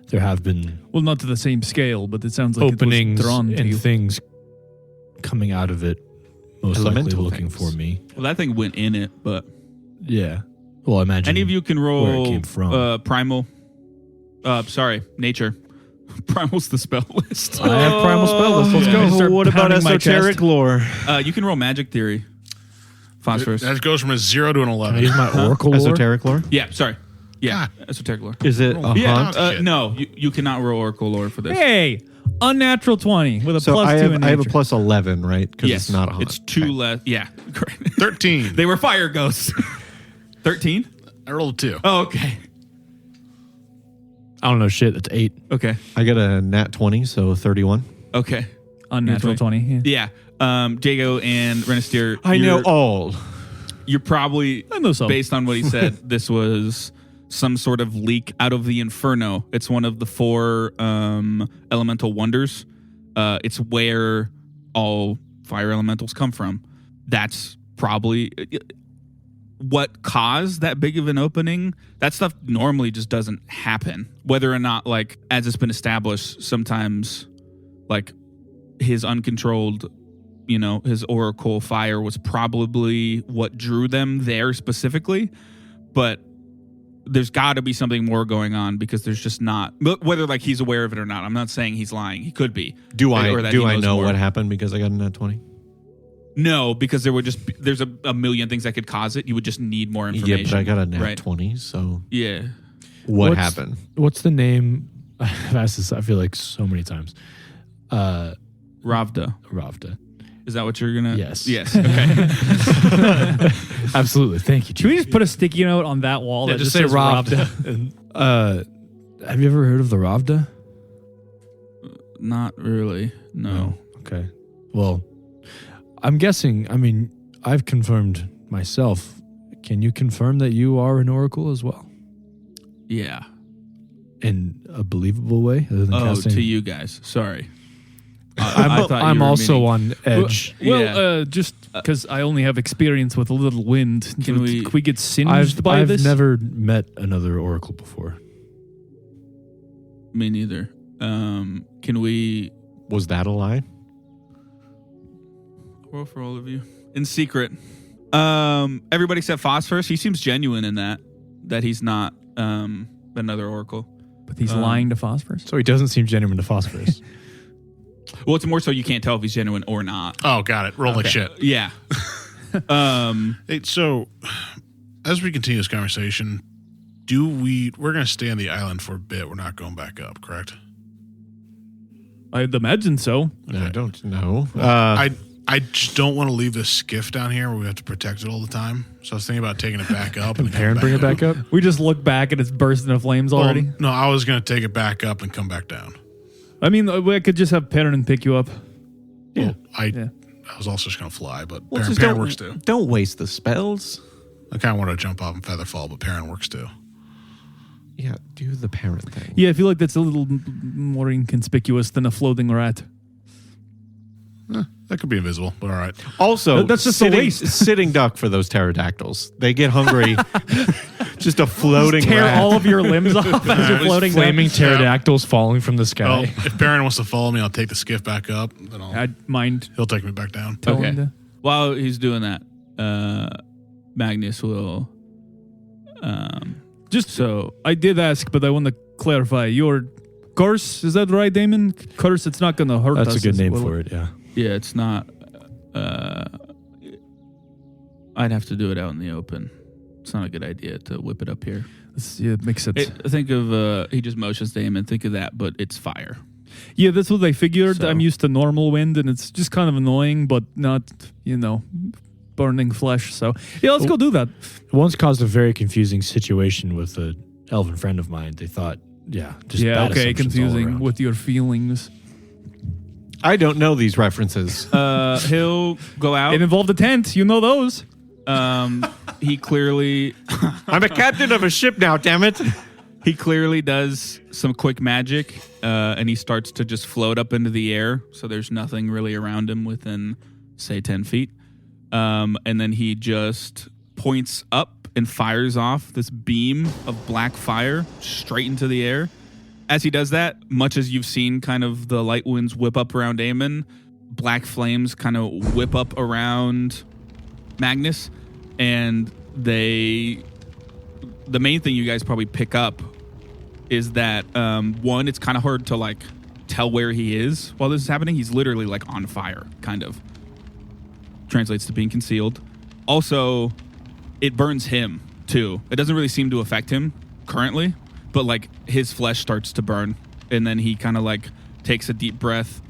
S3: there have been
S5: Well, not to the same scale, but it sounds like
S3: openings
S5: it was drawn to
S3: and
S5: you.
S3: things coming out of it, most likely
S2: Elemental
S3: looking
S2: things.
S3: for me.
S1: Well, that thing went in it, but
S3: Yeah. Well, I imagine.
S1: any of you can
S3: where
S1: roll
S3: it came from.
S1: primal. Nature. Primal's the spell list.
S3: I have primal spell list. Let's go.
S5: Start
S2: What about
S5: pounding my
S2: esoteric
S5: chest.
S2: lore?
S1: You can roll magic theory. Phosphorus.
S4: That goes from a 0 to an
S3: Can I
S4: 11.
S3: use my oracle lore?
S2: Esoteric lore?
S1: Yeah, sorry. Yeah,
S4: God.
S1: esoteric lore.
S2: Is it a
S1: Yeah,
S2: haunt?
S4: Shit.
S1: no, you cannot roll oracle lore for this.
S5: Hey, unnatural 20 with a
S2: So
S5: plus
S2: I
S5: 2
S2: have,
S5: in
S2: I have a
S5: nature.
S2: plus 11, right? Because
S1: Yes,
S2: it's not a haunt.
S1: it's two less. Yeah, correct.
S4: 13.
S1: They were fire ghosts. 13?
S4: I rolled a 2.
S1: Oh, okay.
S3: I don't know shit. That's 8.
S1: Okay.
S2: I got a nat 20, so 31.
S1: Okay.
S5: Unnatural 20. Yeah.
S1: Yeah. Jago and Renastiere.
S2: I know all.
S1: You're probably,
S5: I know some.
S1: based on what he said, this was some sort of leak out of the Inferno. It's one of the 4 elemental wonders. It's where all fire elementals come from. That's probably what caused that big of an opening. That stuff normally just doesn't happen. Whether or not, like, as it's been established, sometimes, like, his uncontrolled, his oracle fire was probably what drew them there specifically. But there's got to be something more going on, because there's just not, whether like he's aware of it or not. I'm not saying he's lying. He could be.
S2: Do
S1: Or
S2: I
S1: that he knows
S2: know
S1: more.
S2: what happened because I got a nat 20?
S1: No, because there's a million things that could cause it. You would just need more information.
S2: Yeah, but I got a nat
S1: Right.
S2: 20, so
S1: Yeah.
S2: what
S3: What's-
S2: happened?
S3: What's the name? I've asked this, I feel like, so many times.
S1: Ravda.
S3: Ravda.
S1: Is that what you're gonna?
S3: Yes.
S1: Yes. Okay.
S3: Absolutely. Thank you.
S5: Should we just put a sticky note on that wall that
S3: just
S5: just
S3: say
S5: says
S3: Ravda? Have you ever heard of the Ravda?
S1: Not really. No.
S3: Okay. Well, I'm guessing, I've confirmed myself. Can you confirm that you are an oracle as well?
S1: Yeah.
S3: In a believable way? Other than
S1: Oh,
S3: casting?
S1: to you guys. Sorry.
S3: I'm,
S1: I thought you
S3: I'm
S1: were
S3: also
S1: meaning-
S3: on edge.
S5: Well,
S1: Yeah.
S5: just because I only have experience with a little wind.
S1: Can we-
S5: Can we get singed by
S3: I've
S5: this?
S3: never met another oracle before.
S1: Me neither. Can we
S2: Was that a lie?
S1: roll for all of you in secret? Everybody except Phosphorus. He seems genuine in that he's not another oracle.
S5: But he's lying to Phosphorus.
S3: So he doesn't seem genuine to Phosphorus.
S1: Well, it's more so you can't tell if he's genuine or not.
S4: Oh, got it. Roll like shit.
S1: Yeah.
S4: Hey, so as we continue this conversation, we're going to stay on the island for a bit. We're not going back up, correct?
S5: I'd imagine so.
S2: I don't know.
S4: I just don't want to leave this skiff down here where we have to protect it all the time. So I was thinking about taking it back up.
S3: Can Perrin bring it back up?
S5: We just look back and it's bursting into flames already.
S4: Well, no, I was going to take it back up and come back down.
S5: I mean, I could just have Perrin pick you up.
S4: Yeah. I
S5: Yeah.
S4: was also just going to fly, but
S2: Well, just
S4: Perrin works too.
S2: don't waste the spells.
S4: I kind of want to jump off and feather fall, but Perrin works too.
S2: Yeah, do the parent thing.
S5: Yeah, I feel like that's a little more inconspicuous than a floating rat.
S4: That could be invisible, but all right.
S2: Also,
S5: That's just a
S2: sitting,
S5: waste.
S2: sitting duck for those pterodactyls. They get hungry. Just a floating
S5: Tear
S2: rat.
S5: all of your limbs off as you're floating down.
S3: Flaming pterodactyls falling from the
S4: Well,
S3: sky.
S4: if Perrin wants to follow me, I'll take the skiff back up. Then
S5: I'd mind
S4: he'll take me back down.
S5: telling
S1: Okay.
S5: to.
S1: While he's doing that, Magnus will.
S5: Just
S1: So
S5: I did ask, but I want to clarify. Your curse, is that right, Damon? Curse, it's not going to hurt us.
S3: That's a good name
S5: will
S3: for it, yeah.
S1: yeah, it's not. I'd have to do it out in the open. It's not a good idea to whip it up here.
S5: Yeah, it makes sense.
S1: Think of he just motions to him and think of that, but it's fire.
S5: Yeah, that's what I figured.
S1: So-
S5: I'm used to normal wind, and it's just kind of annoying, but not, burning flesh. So, yeah, let's go do that.
S3: Once caused a very confusing situation with an elven friend of mine. They thought, just bad assumptions all
S5: confusing
S3: around.
S5: with your feelings.
S2: I don't know these references.
S1: He'll go out.
S5: It involved a tent. You know those.
S1: He clearly
S2: I'm a captain of a ship now, damn it.
S1: He clearly does some quick magic, and he starts to just float up into the air. So there's nothing really around him within, say, 10 feet. And then he just points up and fires off this beam of black fire straight into the air. As he does that, much as you've seen kind of the light winds whip up around Aemon, black flames kind of whip up around Magnus. And the main thing you guys probably pick up is that, one, it's kind of hard to, tell where he is while this is happening. He's literally, on fire, kind of. Translates to being concealed. Also, it burns him, too. It doesn't really seem to affect him currently, but, his flesh starts to burn. And then he kind of, takes a deep breath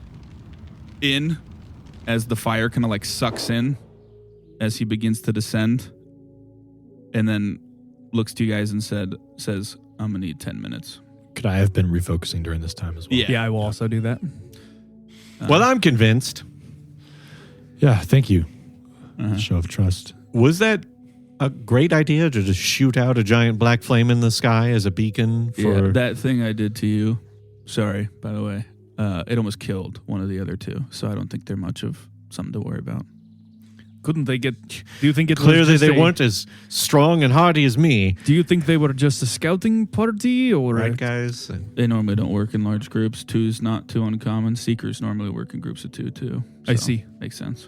S1: in as the fire kind of, sucks in as he begins to descend. And then looks to you guys and says, I'm going to need 10 minutes.
S3: Could I have been refocusing during this time as well?
S1: Yeah.
S5: I will also do that.
S2: Well, I'm convinced.
S3: Yeah, thank you. Show of trust.
S2: Was that a great idea to just shoot out a giant black flame in the sky as a beacon for...
S1: Yeah, that thing I did to you, sorry, by the way, it almost killed one of the other two, so I don't think they're much of something to worry about.
S5: Couldn't they get... Do you think it was
S2: Clearly
S5: just
S2: they
S5: a-
S2: weren't as strong and hardy as me.
S5: Do you think they were just a scouting party, or...
S2: Right, guys?
S1: They normally don't work in large groups. Two's not too uncommon. Seekers normally work in groups of two, too.
S5: I
S1: So,
S5: see.
S1: Makes sense.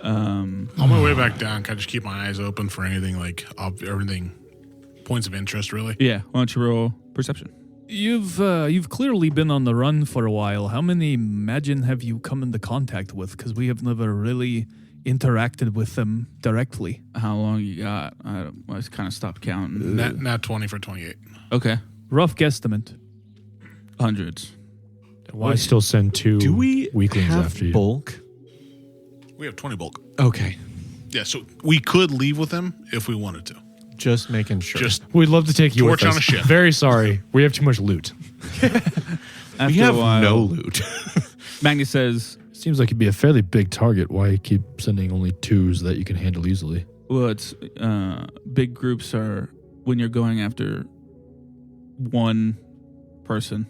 S4: On my way back down, can I just keep my eyes open for anything everything, points of interest, really?
S1: Yeah, why don't you roll perception?
S5: You've clearly been on the run for a while. How many Magin have you come into contact with? Because we have never really interacted with them directly.
S1: How long you got? I just kind of stopped counting.
S4: Nat 20 for 28.
S1: Okay.
S5: Rough guesstimate.
S1: Hundreds.
S3: Why still send two
S2: Do we
S3: weaklings
S2: have
S3: after you?
S2: bulk?
S4: We have 20 bulk.
S2: Okay.
S4: Yeah, so we could leave with them if we wanted to.
S2: Just making sure.
S4: Just
S3: We'd love to take you
S4: Torch
S3: with
S4: on
S3: us.
S4: a ship.
S3: Very sorry. We have too much loot.
S1: After
S2: we have
S1: a while,
S2: no loot.
S1: Magnus says,
S3: Seems like you'd be a fairly big target. Why keep sending only twos that you can handle easily?
S1: well, it's big groups are when you're going after one person,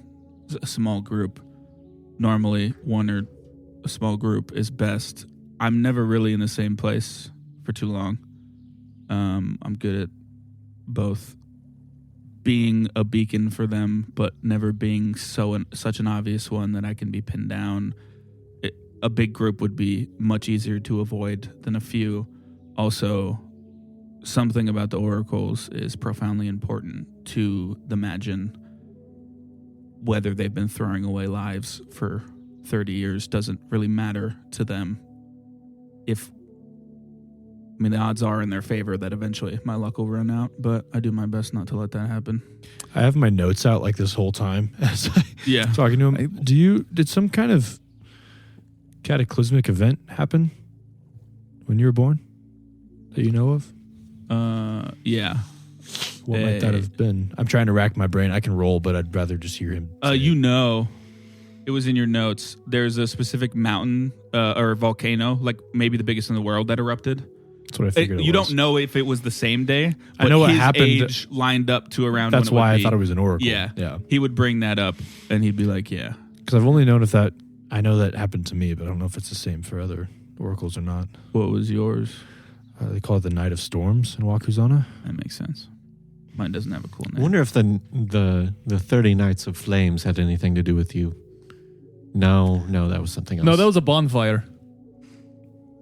S1: a small group. Normally, one or a small group is best. I'm never really in the same place for too long. I'm good at both being a beacon for them, but never being such an obvious one that I can be pinned down. A big group would be much easier to avoid than a few. Also, something about the oracles is profoundly important to the Magin. Whether they've been throwing away lives for 30 years doesn't really matter to them. The odds are in their favor that eventually my luck will run out, but I do my best not to let that happen.
S3: I have my notes out this whole time as I'm
S1: Yeah.
S3: talking to him. Did some kind of cataclysmic event happen when you were born that you know of?
S1: Yeah.
S3: What might that have been? I'm trying to rack my brain. I can roll, but I'd rather just hear him. say it.
S1: It was in your notes. There's a specific mountain or volcano, maybe the biggest in the world, that erupted.
S3: That's what I figured.
S1: You don't know if it was the same day.
S3: I know what
S1: his
S3: happened.
S1: Age lined up to around.
S3: That's
S1: when it
S3: why
S1: would
S3: I
S1: be.
S3: thought it was an oracle.
S1: Yeah.
S3: Yeah.
S1: He would bring that up, and he'd be like, "Yeah."
S3: Because I've only known if that. I know that happened to me, but I don't know if it's the same for other oracles or not.
S1: What was yours?
S3: They call it the Night of Storms in Wakuzana.
S1: That makes sense. Mine doesn't have a cool
S2: I
S1: name.
S2: wonder if the 30 Nights of Flames had anything to do with you. No, that was something else.
S5: No, that was a bonfire.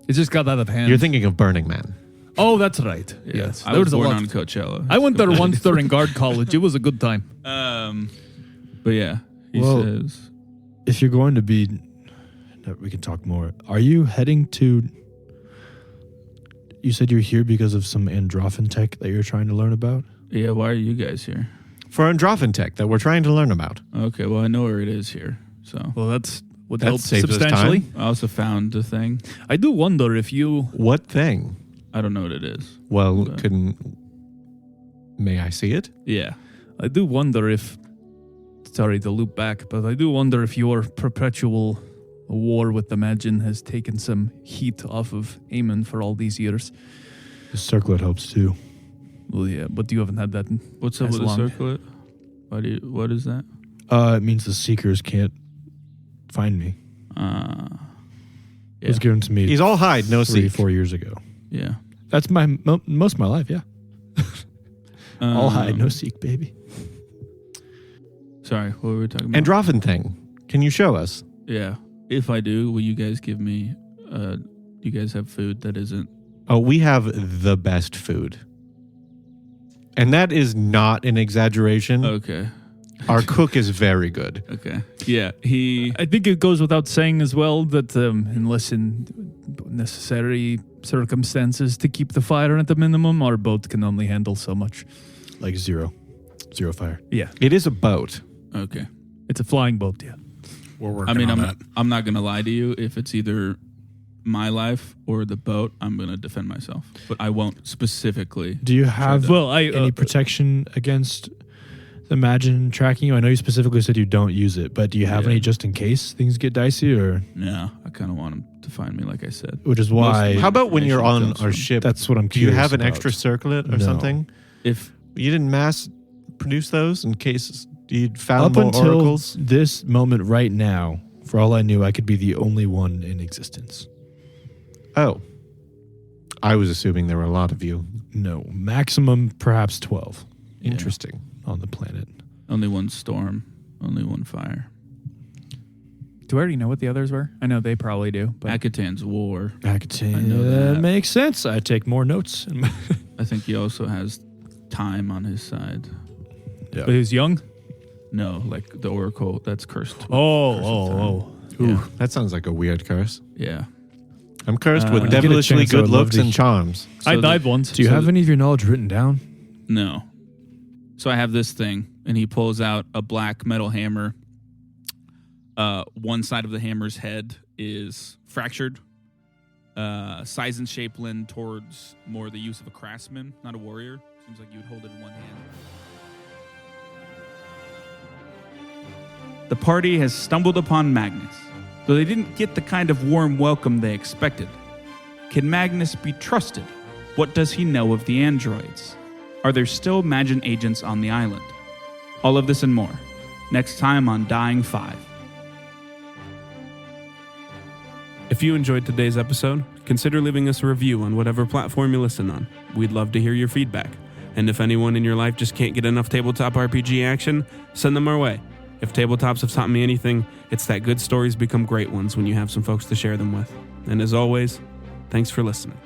S5: It just got out of hand.
S2: You're thinking of Burning Man.
S5: Oh, that's right.
S1: Yeah.
S5: Yes.
S1: I
S5: There
S1: was
S5: a
S1: born
S5: lot.
S1: on Coachella.
S5: I went there once during guard college. It was a good time.
S1: But yeah, he
S3: Well-
S1: says,
S3: If you're going to be, no, we can talk more. Are you heading to? You said you're here because of some Androphin tech that you're trying to learn about.
S1: "Yeah, why are you guys here?"
S2: for Androphin tech that we're trying to learn about.
S1: Okay, well, I know where it is here. So
S5: Well, that's would
S2: That
S5: help
S2: saves us
S5: substantially.
S2: time.
S1: I also found the thing.
S5: I do wonder if you.
S2: What thing?
S1: I don't know what it is.
S2: Well,
S1: But-
S2: may I see it?
S1: Yeah.
S5: I do wonder if. Sorry to loop back, but I do wonder if your perpetual war with the Magin has taken some heat off of Eamon for all these years.
S3: The circlet helps too.
S5: Well, yeah, but you haven't had that.
S1: What's up
S5: As
S1: with
S5: long-
S1: the circlet? What is that?
S3: It means the seekers can't find me. It was
S1: Yeah.
S3: given to me
S2: He's all hide, no
S3: 3-4
S2: seek.
S3: years ago.
S1: Yeah.
S3: That's most of my life, yeah. All hide, no
S1: Um,
S3: seek, baby.
S1: Sorry, what were we talking about?
S2: Androphin thing. Can you show us?
S1: Yeah. If I do, will you guys give me? You guys have food that isn't?
S2: Oh, we have the best food. And that is not an exaggeration.
S1: Okay.
S2: Our cook is very good.
S1: Okay. Yeah. He.
S5: I think it goes without saying as well that unless in necessary circumstances to keep the fire at the minimum, our boat can only handle so much.
S3: Like zero fire.
S5: Yeah,
S2: It is a boat.
S1: Okay.
S5: it's a flying boat. Yeah.
S4: We're working
S1: I mean,
S4: on that.
S1: I'm not gonna lie to you. If it's either my life or the boat, I'm gonna defend myself. But I won't specifically.
S3: Do you have
S5: Well, I
S3: any protection against the Magin tracking you? I know you specifically said you don't use it, but do you have
S1: Yeah.
S3: any just in case things get dicey, or
S1: No, I kind of want him to find me, like I said.
S3: which is
S1: Most
S3: why
S1: of
S2: How about when you're
S1: information
S2: on
S1: comes
S2: our
S1: from-
S2: ship?
S3: that's what I'm
S2: Do you
S3: curious
S2: have an
S3: about.
S2: extra circlet or
S3: No.
S2: something?
S1: If
S2: You didn't mass produce those in case you found
S3: Up
S2: more
S3: until
S2: oracles?
S3: this moment right now, for all I knew, I could be the only one in existence.
S2: Oh. I was assuming there were a lot of you.
S3: No, maximum perhaps 12
S1: Yeah.
S2: Interesting.
S3: on the planet.
S1: only one storm, only one fire.
S5: Do I already know what the others were? I know they probably do. But
S1: Akatan's war.
S3: Akatan,
S1: I know
S3: that
S1: that.
S3: makes sense. I take more notes.
S1: I think he also has time on his side.
S3: Yeah.
S5: but who's young?
S1: No, like the oracle that's cursed. with
S5: Oh,
S1: curse of
S5: oh,
S1: time.
S5: oh.
S2: Ooh,
S1: Yeah.
S2: that sounds like a weird curse.
S1: Yeah.
S2: I'm cursed
S1: When
S2: with
S1: I get a
S2: devilishly
S3: chance, I
S2: good
S3: would love
S2: looks
S3: to-
S2: and charms.
S5: I
S1: So
S5: died once.
S3: Do you
S1: So
S3: have any of your knowledge written down?
S1: No. So I have this thing, and he pulls out a black metal hammer. One side of the hammer's head is fractured. Size and shape lend towards more the use of a craftsman, not a warrior. Seems like you would hold it in one hand. The party has stumbled upon Magnus, though they didn't get the kind of warm welcome they expected. Can Magnus be trusted? What does he know of the androids? Are there still Magin agents on the island? All of this and more, next time on Dying 5.
S6: If you enjoyed today's episode, consider leaving us a review on whatever platform you listen on. We'd love to hear your feedback. And if anyone in your life just can't get enough tabletop RPG action, send them our way. If tabletops have taught me anything, it's that good stories become great ones when you have some folks to share them with. And as always, thanks for listening.